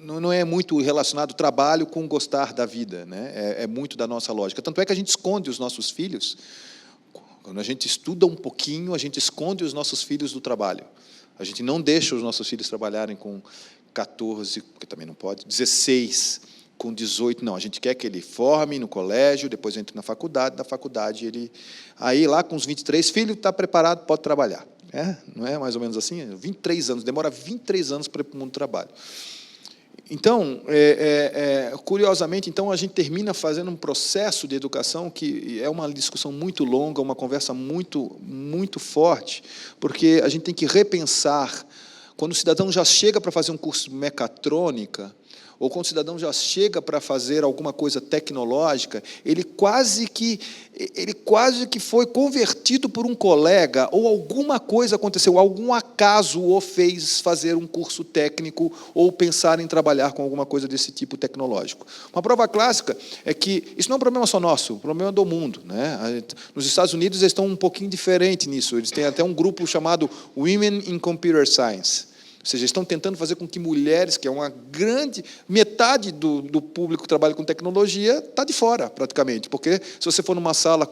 Não é muito relacionado trabalho com gostar da vida, né? É muito da nossa lógica. Tanto é que a gente esconde os nossos filhos. Quando a gente estuda um pouquinho, a gente esconde os nossos filhos do trabalho. A gente não deixa os nossos filhos trabalharem com 14, porque também não pode, 16, com 18, não. A gente quer que ele forme no colégio, depois entre na faculdade, da faculdade ele... Aí, lá com os 23, filho está preparado, pode trabalhar. Não é mais ou menos assim? 23 anos, demora 23 anos para ir para o mundo do trabalho. Então, curiosamente, então, a gente termina fazendo um processo de educação que é uma discussão muito longa, uma conversa muito, muito forte, porque a gente tem que repensar, quando o cidadão já chega para fazer um curso de mecatrônica, ou quando o cidadão já chega para fazer alguma coisa tecnológica, ele quase que foi convertido por um colega, ou alguma coisa aconteceu, algum acaso o fez fazer um curso técnico ou pensar em trabalhar com alguma coisa desse tipo tecnológico. Uma prova clássica é que isso não é um problema só nosso, é um problema do mundo, né? Nos Estados Unidos eles estão um pouquinho diferente nisso, eles têm até um grupo chamado Women in Computer Science. Ou seja, estão tentando fazer com que mulheres, que é uma grande... Metade do público que trabalha com tecnologia está de fora, praticamente. Porque se você for numa sala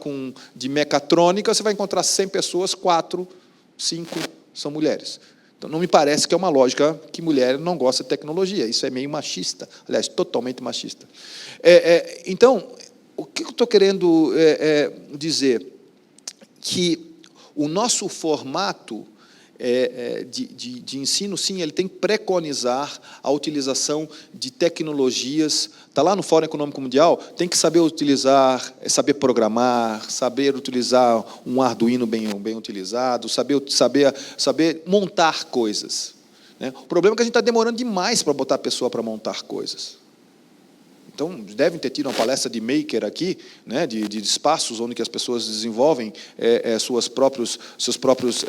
de mecatrônica, você vai encontrar 100 pessoas, 4, 5 são mulheres. Então, não me parece que é uma lógica que mulher não gosta de tecnologia. Isso é meio machista. Aliás, totalmente machista. Então, o que eu estou querendo dizer? Que o nosso formato... de ensino, sim, ele tem que preconizar a utilização de tecnologias. Está lá no Fórum Econômico Mundial, tem que saber utilizar, saber programar, saber utilizar um Arduino bem utilizado, saber montar coisas, né? O problema é que a gente está demorando demais para botar a pessoa para montar coisas. Então, devem ter tido uma palestra de maker aqui, né, de espaços onde que as pessoas desenvolvem seus próprios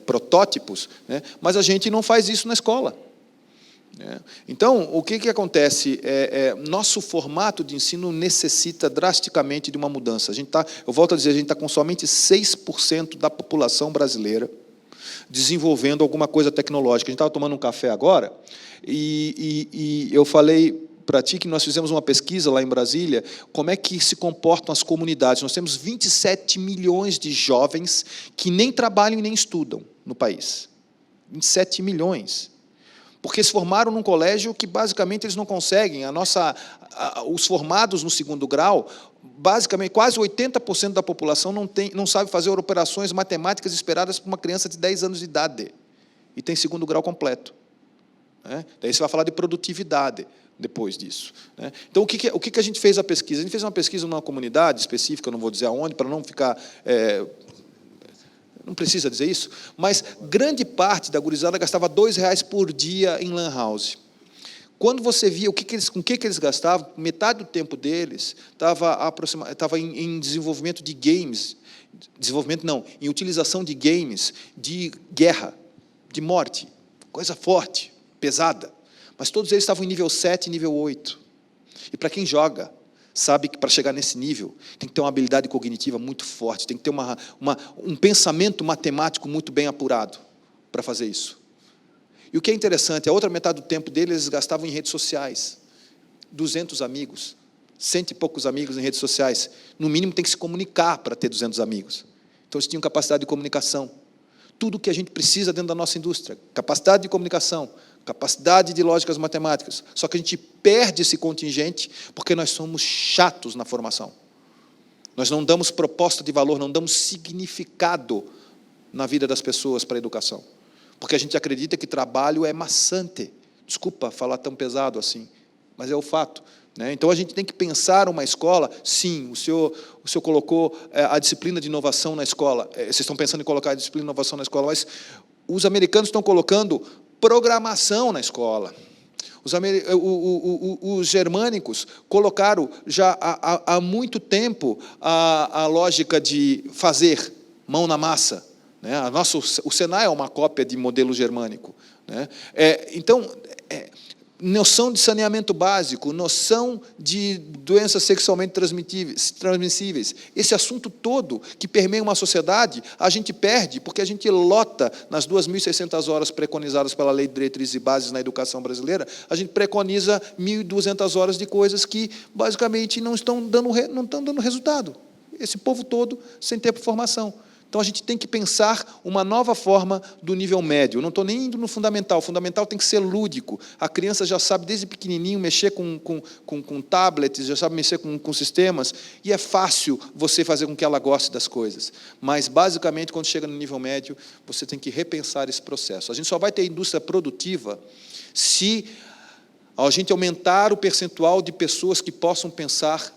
protótipos, né, mas a gente não faz isso na escola. Né? Então, o que acontece? Nosso formato de ensino necessita drasticamente de uma mudança. Eu volto a dizer, a gente está com somente 6% da população brasileira desenvolvendo alguma coisa tecnológica. A gente estava tomando um café agora e eu falei para ti que nós fizemos uma pesquisa lá em Brasília, como é que se comportam as comunidades. Nós temos 27 milhões de jovens que nem trabalham e nem estudam no país. 27 milhões. Porque se formaram num colégio que, basicamente, eles não conseguem. Os formados no segundo grau, basicamente, quase 80% da população não sabe fazer operações matemáticas esperadas por uma criança de 10 anos de idade. E tem segundo grau completo. Daí você vai falar de produtividade depois disso. Então, o que a gente fez a pesquisa? A gente fez uma pesquisa numa comunidade específica, não vou dizer aonde, para não ficar... não precisa dizer isso, mas grande parte da gurizada gastava R$2 por dia em lan house. Quando você via com o que eles gastavam, metade do tempo deles estava em desenvolvimento de games, em utilização de games de guerra, de morte, coisa forte, pesada. Mas todos eles estavam em nível 7 e nível 8. E para quem joga, sabe que para chegar nesse nível, tem que ter uma habilidade cognitiva muito forte, tem que ter um pensamento matemático muito bem apurado para fazer isso. E o que é interessante, a outra metade do tempo deles, eles gastavam em redes sociais. 200 amigos, 100 e poucos amigos em redes sociais. No mínimo, tem que se comunicar para ter 200 amigos. Então, eles tinham capacidade de comunicação. tudo que a gente precisa dentro da nossa indústria, capacidade de comunicação, capacidade de lógicas matemáticas, só que a gente perde esse contingente porque nós somos chatos na formação. Nós não damos proposta de valor, não damos significado na vida das pessoas para a educação, porque a gente acredita que trabalho é maçante. Desculpa falar tão pesado assim, mas é o fato. Então, a gente tem que pensar uma escola, sim, o senhor colocou a disciplina de inovação na escola, vocês estão pensando em colocar a disciplina de inovação na escola, mas os americanos estão colocando programação na escola. Os germânicos colocaram já há muito tempo a lógica de fazer mão na massa. O Senai é uma cópia de modelo germânico. Então, noção de saneamento básico, noção de doenças sexualmente transmissíveis. Esse assunto todo que permeia uma sociedade, a gente perde porque a gente lota nas 2.600 horas preconizadas pela Lei de Diretrizes e Bases na educação brasileira, a gente preconiza 1.200 horas de coisas que, basicamente, não estão dando resultado. Esse povo todo sem ter formação. Então, a gente tem que pensar uma nova forma do nível médio. Eu não estou nem indo no fundamental. O fundamental tem que ser lúdico. A criança já sabe, desde pequenininho, mexer com tablets, já sabe mexer com sistemas, e é fácil você fazer com que ela goste das coisas. Mas, basicamente, quando chega no nível médio, você tem que repensar esse processo. A gente só vai ter indústria produtiva se a gente aumentar o percentual de pessoas que possam pensar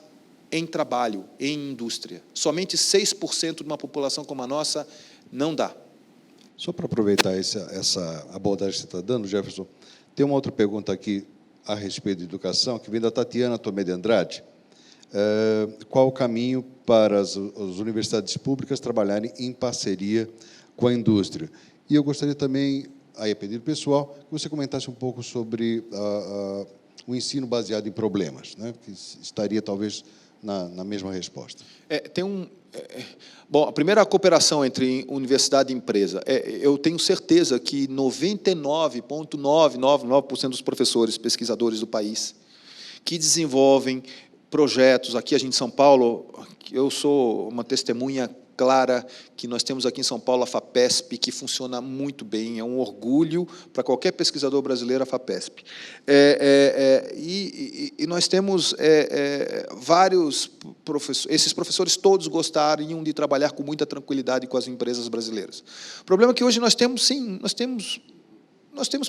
em trabalho, em indústria. Somente 6% de uma população como a nossa não dá. Só para aproveitar essa abordagem que você está dando, Jefferson, tem uma outra pergunta aqui a respeito de educação, que vem da Tatiana Tomé de Andrade. Qual o caminho para as universidades públicas trabalharem em parceria com a indústria? E eu gostaria também, aí a pedido pessoal, que você comentasse um pouco sobre o ensino baseado em problemas, que estaria, talvez, na mesma resposta. Bom, a primeira cooperação entre universidade e empresa. Eu tenho certeza que 99,999% dos professores, pesquisadores do país, que desenvolvem projetos, aqui a gente em São Paulo, eu sou uma testemunha clara que nós temos aqui em São Paulo a FAPESP, que funciona muito bem, é um orgulho para qualquer pesquisador brasileiro a FAPESP. E nós temos vários professores, esses professores todos gostariam de trabalhar com muita tranquilidade com as empresas brasileiras. O problema é que hoje nós temos, sim, nós temos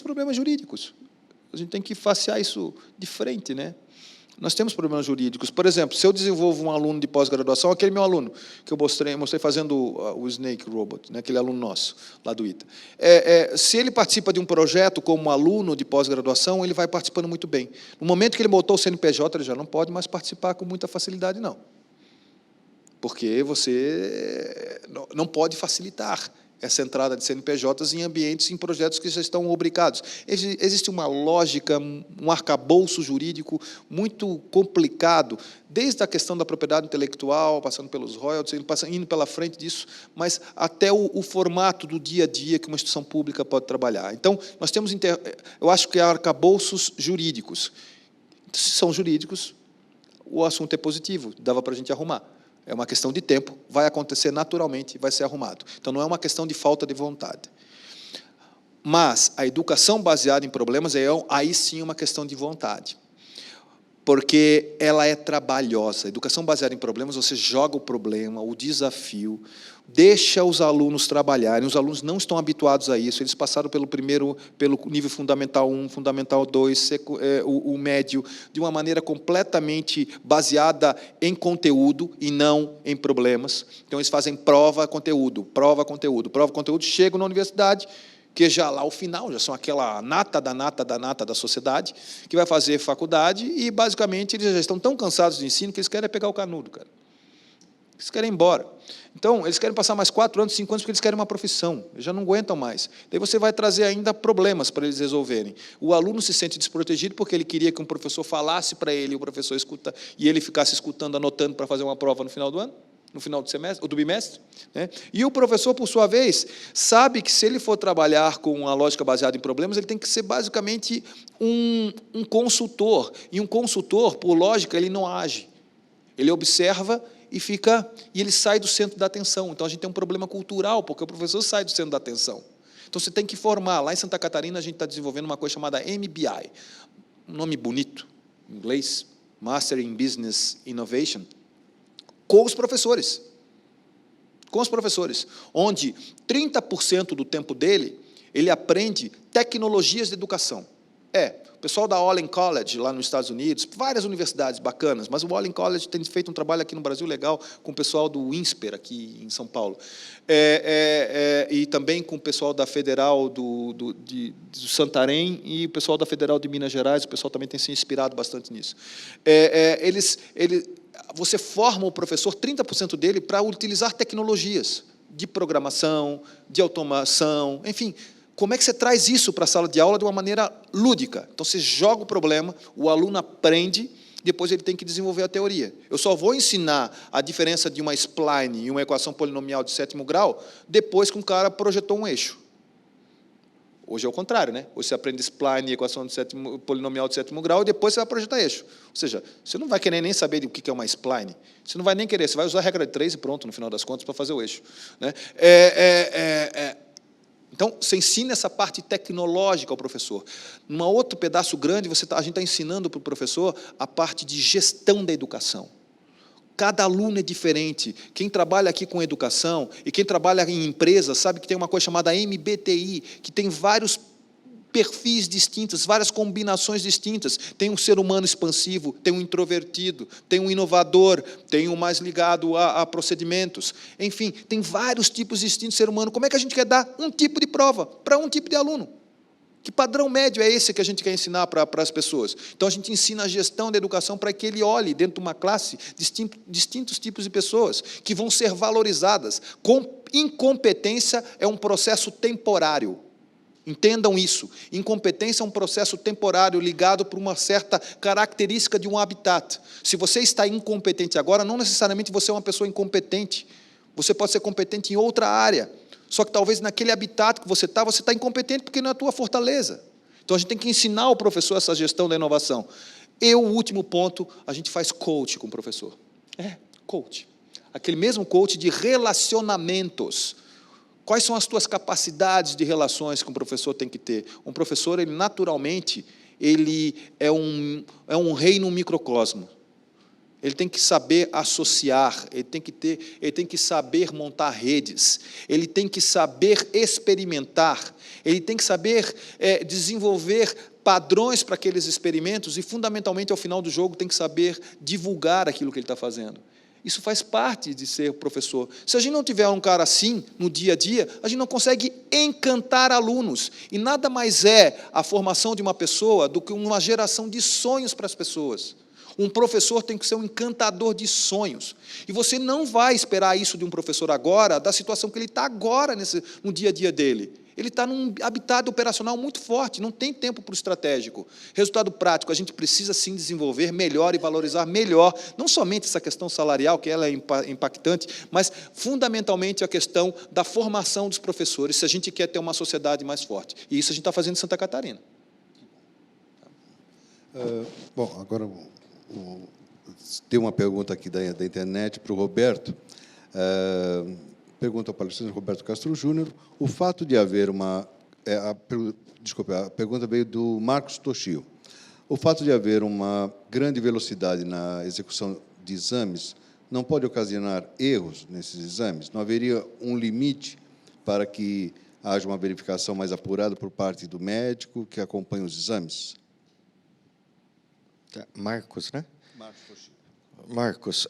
problemas jurídicos. A gente tem que facear isso de frente, Nós temos problemas jurídicos. Por exemplo, se eu desenvolvo um aluno de pós-graduação, aquele meu aluno que eu mostrei fazendo o Snake Robot, aquele aluno nosso, lá do ITA. Se ele participa de um projeto como aluno de pós-graduação, ele vai participando muito bem. No momento que ele botou o CNPJ, ele já não pode mais participar com muita facilidade, não. Porque você não pode facilitar essa entrada de CNPJs em ambientes, em projetos que já estão obrigados. Existe uma lógica, um arcabouço jurídico muito complicado, desde a questão da propriedade intelectual, passando pelos royalties, indo pela frente disso, mas até o formato do dia a dia que uma instituição pública pode trabalhar. Então, nós temos, eu acho que há arcabouços jurídicos. Se são jurídicos, o assunto é positivo, dava para a gente arrumar. É uma questão de tempo, vai acontecer naturalmente, vai ser arrumado. Então, não é uma questão de falta de vontade. Mas a educação baseada em problemas é, aí sim, uma questão de vontade. Porque ela é trabalhosa. A educação baseada em problemas, você joga o problema, o desafio, deixa os alunos trabalharem. Os alunos não estão habituados a isso. Eles passaram pelo nível fundamental 1, fundamental 2, o médio, de uma maneira completamente baseada em conteúdo e não em problemas. Então, eles fazem prova, conteúdo, prova, conteúdo, prova, conteúdo, chegam na universidade, que já lá, ao final, já são aquela nata da sociedade, que vai fazer faculdade e, basicamente, eles já estão tão cansados do ensino que eles querem pegar o canudo, cara. Eles querem ir embora. Então, eles querem passar mais 4 anos, 5 anos, porque eles querem uma profissão. Eles já não aguentam mais. Daí você vai trazer ainda problemas para eles resolverem. O aluno se sente desprotegido porque ele queria que um professor falasse para ele, o professor escuta, e ele ficasse escutando, anotando para fazer uma prova no final do ano, no final do semestre, ou do bimestre. E o professor, por sua vez, sabe que se ele for trabalhar com a lógica baseada em problemas, ele tem que ser basicamente um consultor. E um consultor, por lógica, ele não age. Ele observa e ele sai do centro da atenção. Então, a gente tem um problema cultural, porque o professor sai do centro da atenção. Então, você tem que formar. Lá em Santa Catarina, a gente está desenvolvendo uma coisa chamada MBI, um nome bonito, em inglês, Master in Business Innovation, com os professores. Com os professores, onde 30% do tempo dele, ele aprende tecnologias de educação. O pessoal da Olin College, lá nos Estados Unidos, várias universidades bacanas, mas o Olin College tem feito um trabalho aqui no Brasil legal com o pessoal do INSPER, aqui em São Paulo, e também com o pessoal da Federal do Santarém e o pessoal da Federal de Minas Gerais, o pessoal também tem se inspirado bastante nisso. Você forma o professor, 30% dele, para utilizar tecnologias de programação, de automação, enfim. Como é que você traz isso para a sala de aula de uma maneira lúdica? Então, você joga o problema, o aluno aprende, depois ele tem que desenvolver a teoria. Eu só vou ensinar a diferença de uma spline e uma equação polinomial de 7º grau depois que um cara projetou um eixo. Hoje é o contrário, né? Hoje você aprende spline e equação de polinomial de 7º grau e depois você vai projetar eixo. Ou seja, você não vai querer nem saber o que é uma spline. Você não vai nem querer, você vai usar a regra de 3 e pronto, no final das contas, para fazer o eixo, né? Então, você ensina essa parte tecnológica ao professor. Num outro pedaço grande, a gente está ensinando para o professor a parte de gestão da educação. Cada aluno é diferente. Quem trabalha aqui com educação e quem trabalha em empresas sabe que tem uma coisa chamada MBTI, que tem vários perfis distintos, várias combinações distintas. Tem um ser humano expansivo, tem um introvertido, tem um inovador, tem um mais ligado a procedimentos. Enfim, tem vários tipos distintos de ser humano. Como é que a gente quer dar um tipo de prova para um tipo de aluno? Que padrão médio é esse que a gente quer ensinar para as pessoas? Então, a gente ensina a gestão da educação para que ele olhe dentro de uma classe distintos tipos de pessoas que vão ser valorizadas. Incompetência é um processo temporário. Entendam isso. Incompetência é um processo temporário ligado por uma certa característica de um habitat. Se você está incompetente agora, não necessariamente você é uma pessoa incompetente. Você pode ser competente em outra área. Só que talvez naquele habitat que você está incompetente porque não é a tua fortaleza. Então, a gente tem que ensinar o professor essa gestão da inovação. E o último ponto, a gente faz coach com o professor. Coach. Aquele mesmo coach de relacionamentos. Quais são as tuas capacidades de relações que um professor tem que ter? Um professor, ele naturalmente, ele é um rei num microcosmo. Ele tem que saber associar, ele tem que saber montar redes, ele tem que saber experimentar, ele tem que saber desenvolver padrões para aqueles experimentos e, fundamentalmente, ao final do jogo, tem que saber divulgar aquilo que ele está fazendo. Isso faz parte de ser professor. Se a gente não tiver um cara assim, no dia a dia, a gente não consegue encantar alunos. E nada mais é a formação de uma pessoa do que uma geração de sonhos para as pessoas. Um professor tem que ser um encantador de sonhos. E você não vai esperar isso de um professor agora, da situação que ele está agora no dia a dia dele. Ele está num habitat operacional muito forte, não tem tempo para o estratégico. Resultado prático, a gente precisa sim desenvolver melhor e valorizar melhor, não somente essa questão salarial, que ela é impactante, mas fundamentalmente a questão da formação dos professores, se a gente quer ter uma sociedade mais forte. E isso a gente está fazendo em Santa Catarina. Bom, agora tem uma pergunta aqui da internet para o Roberto. Pergunta ao palestrante Roberto Castro Júnior. O fato de haver uma... a pergunta veio do Marcos Toshio. O fato de haver uma grande velocidade na execução de exames não pode ocasionar erros nesses exames? Não haveria um limite para que haja uma verificação mais apurada por parte do médico que acompanha os exames? Marcos, né? Marcos Toshio. Marcos,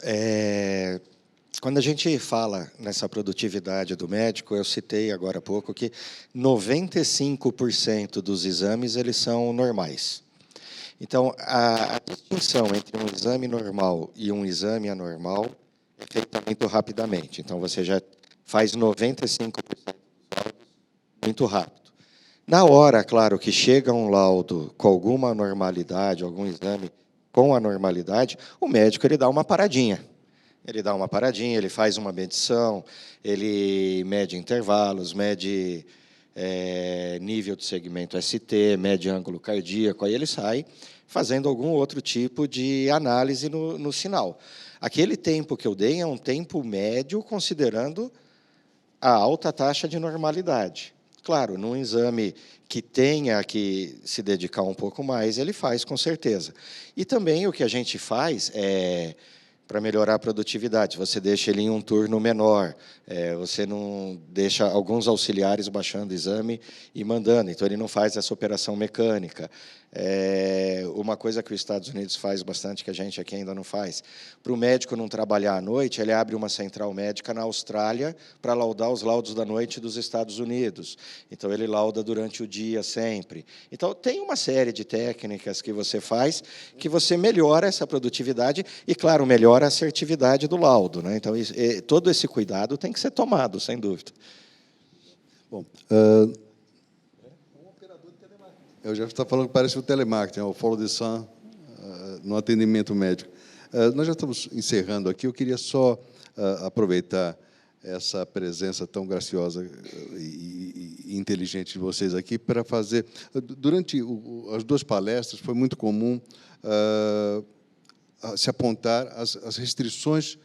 quando a gente fala nessa produtividade do médico, eu citei agora há pouco que 95% dos exames eles são normais. Então, a distinção entre um exame normal e um exame anormal é feita muito rapidamente. Então, você já faz 95% dos laudos muito rápido. Na hora, claro, que chega um laudo com alguma anormalidade, algum exame com anormalidade, o médico ele dá uma paradinha. Ele faz uma medição, ele mede intervalos, mede nível de segmento ST, mede ângulo cardíaco, aí ele sai, fazendo algum outro tipo de análise no sinal. Aquele tempo que eu dei é um tempo médio, considerando a alta taxa de normalidade. Claro, num exame que tenha que se dedicar um pouco mais, ele faz, com certeza. E também o que a gente faz é, para melhorar a produtividade, você deixa ele em um turno menor, você não deixa alguns auxiliares baixando o exame e mandando, então ele não faz essa operação mecânica. Uma coisa que os Estados Unidos faz bastante, que a gente aqui ainda não faz, para o médico não trabalhar à noite, ele abre uma central médica na Austrália para laudar os laudos da noite dos Estados Unidos. Então, ele lauda durante o dia sempre. Então, tem uma série de técnicas que você faz que você melhora essa produtividade e, claro, melhora a assertividade do laudo, né? Então, todo esse cuidado tem que ser tomado, sem dúvida. Bom, eu já estou falando que parece o telemarketing, o follow the sun, no atendimento médico. Nós já estamos encerrando aqui, eu queria só aproveitar essa presença tão graciosa e inteligente de vocês aqui para fazer... Durante as duas palestras, foi muito comum se apontar as restrições,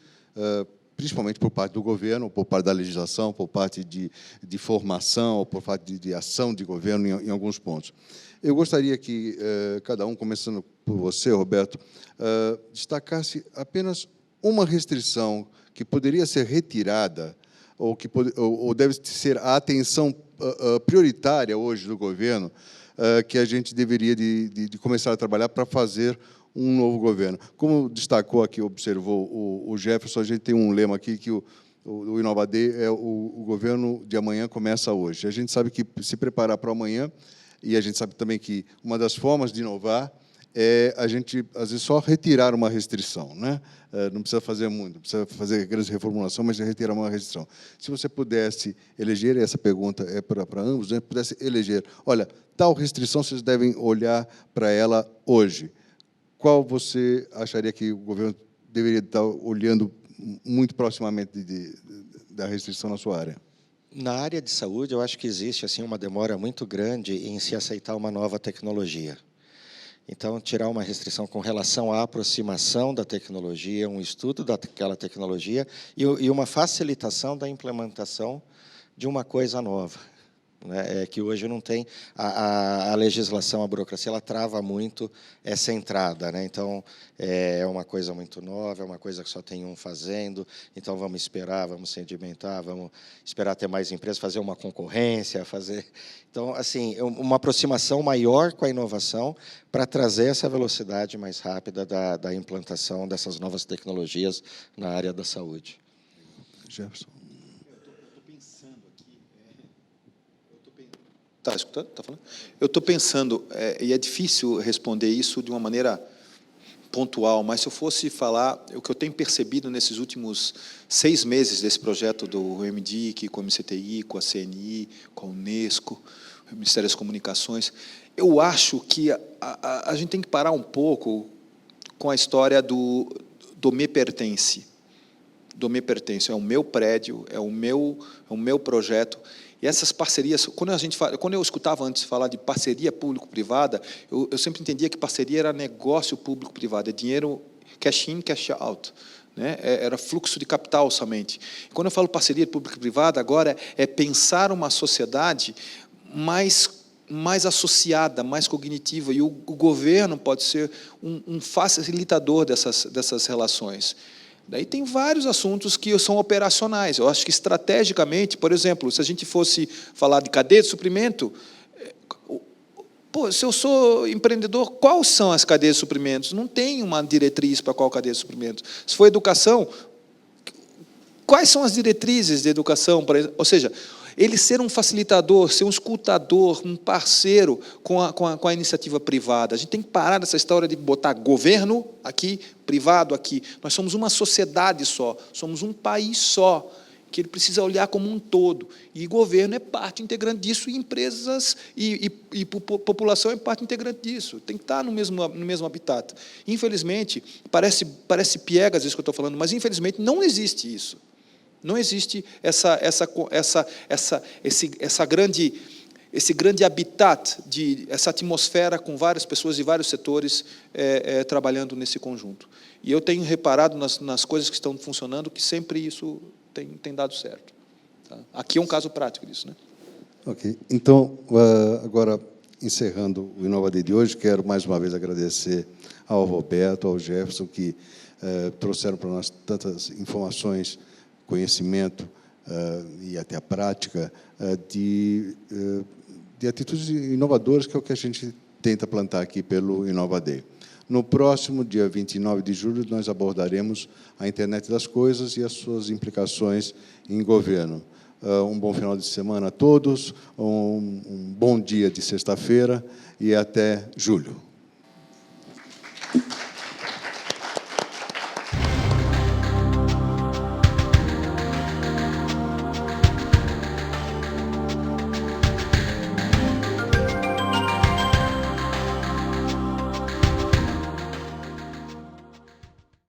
principalmente por parte do governo, por parte da legislação, por parte de formação, por parte de ação de governo em alguns pontos. Eu gostaria que cada um, começando por você, Roberto, destacasse apenas uma restrição que poderia ser retirada ou deve ser a atenção prioritária hoje do governo, que a gente deveria de começar a trabalhar para fazer um novo governo. Como destacou aqui, observou o Jefferson, a gente tem um lema aqui que o Inovadê é o governo de amanhã começa hoje. A gente sabe que se preparar para amanhã, e a gente sabe também que uma das formas de inovar é a gente, às vezes, só retirar uma restrição, né? Não precisa fazer muito, não precisa fazer grandes reformulações, mas retirar uma restrição. Se você pudesse eleger, essa pergunta é para ambos, né? Pudesse eleger, olha, tal restrição vocês devem olhar para ela hoje. Qual você acharia que o governo deveria estar olhando muito proximamente da restrição na sua área? Na área de saúde, eu acho que existe assim uma demora muito grande em se aceitar uma nova tecnologia. Então, tirar uma restrição com relação à aproximação da tecnologia, um estudo daquela tecnologia e uma facilitação da implementação de uma coisa nova, né? Que hoje não tem a legislação, a burocracia, ela trava muito essa entrada, né? Então, é uma coisa muito nova, é uma coisa que só tem um fazendo, então vamos esperar, vamos sedimentar, vamos esperar ter mais empresas, fazer uma concorrência, fazer... Então, assim, uma aproximação maior com a inovação para trazer essa velocidade mais rápida da implantação dessas novas tecnologias na área da saúde. Jefferson. Está escutando? Está falando? Eu estou pensando, e é difícil responder isso de uma maneira pontual, mas se eu fosse falar, o que eu tenho percebido nesses últimos 6 meses desse projeto do REMDIC, com o MCTI, com a CNI, com a Unesco, o Ministério das Comunicações, eu acho que a gente tem que parar um pouco com a história do me pertence. Do me pertence, é o meu prédio, é o meu projeto. E essas parcerias, quando eu escutava antes falar de parceria público-privada, eu sempre entendia que parceria era negócio público-privado, é dinheiro cash in, cash out, né? Era fluxo de capital somente. Quando eu falo parceria público-privada, agora é pensar uma sociedade mais associada, mais cognitiva, e o governo pode ser um facilitador dessas relações. Daí tem vários assuntos que são operacionais. Eu acho que, estrategicamente, por exemplo, se a gente fosse falar de cadeia de suprimento, se eu sou empreendedor, quais são as cadeias de suprimentos? Não tem uma diretriz para qual cadeia de suprimentos. Se for educação, quais são as diretrizes de educação? Ou seja, ele ser um facilitador, ser um escutador, um parceiro com a iniciativa privada. A gente tem que parar dessa história de botar governo aqui, privado aqui. Nós somos uma sociedade só, somos um país só, que ele precisa olhar como um todo. E governo é parte integrante disso, e empresas e população é parte integrante disso. Tem que estar no mesmo habitat. Infelizmente, parece piegas isso que eu estou falando, mas, infelizmente, não existe isso. Não existe essa grande esse grande habitat, essa atmosfera com várias pessoas de vários setores trabalhando nesse conjunto. E eu tenho reparado nas coisas que estão funcionando que sempre isso tem dado certo. Tá? Aqui é um caso prático disso, né? Ok. Então, agora, encerrando o InovaDay de hoje, quero mais uma vez agradecer ao Roberto, ao Jefferson, que trouxeram para nós tantas informações, conhecimento e até a prática de atitudes inovadoras, que é o que a gente tenta plantar aqui pelo InovaDay. No próximo dia 29 de julho, nós abordaremos a internet das coisas e as suas implicações em governo. Um bom final de semana a todos, um bom dia de sexta-feira e até julho.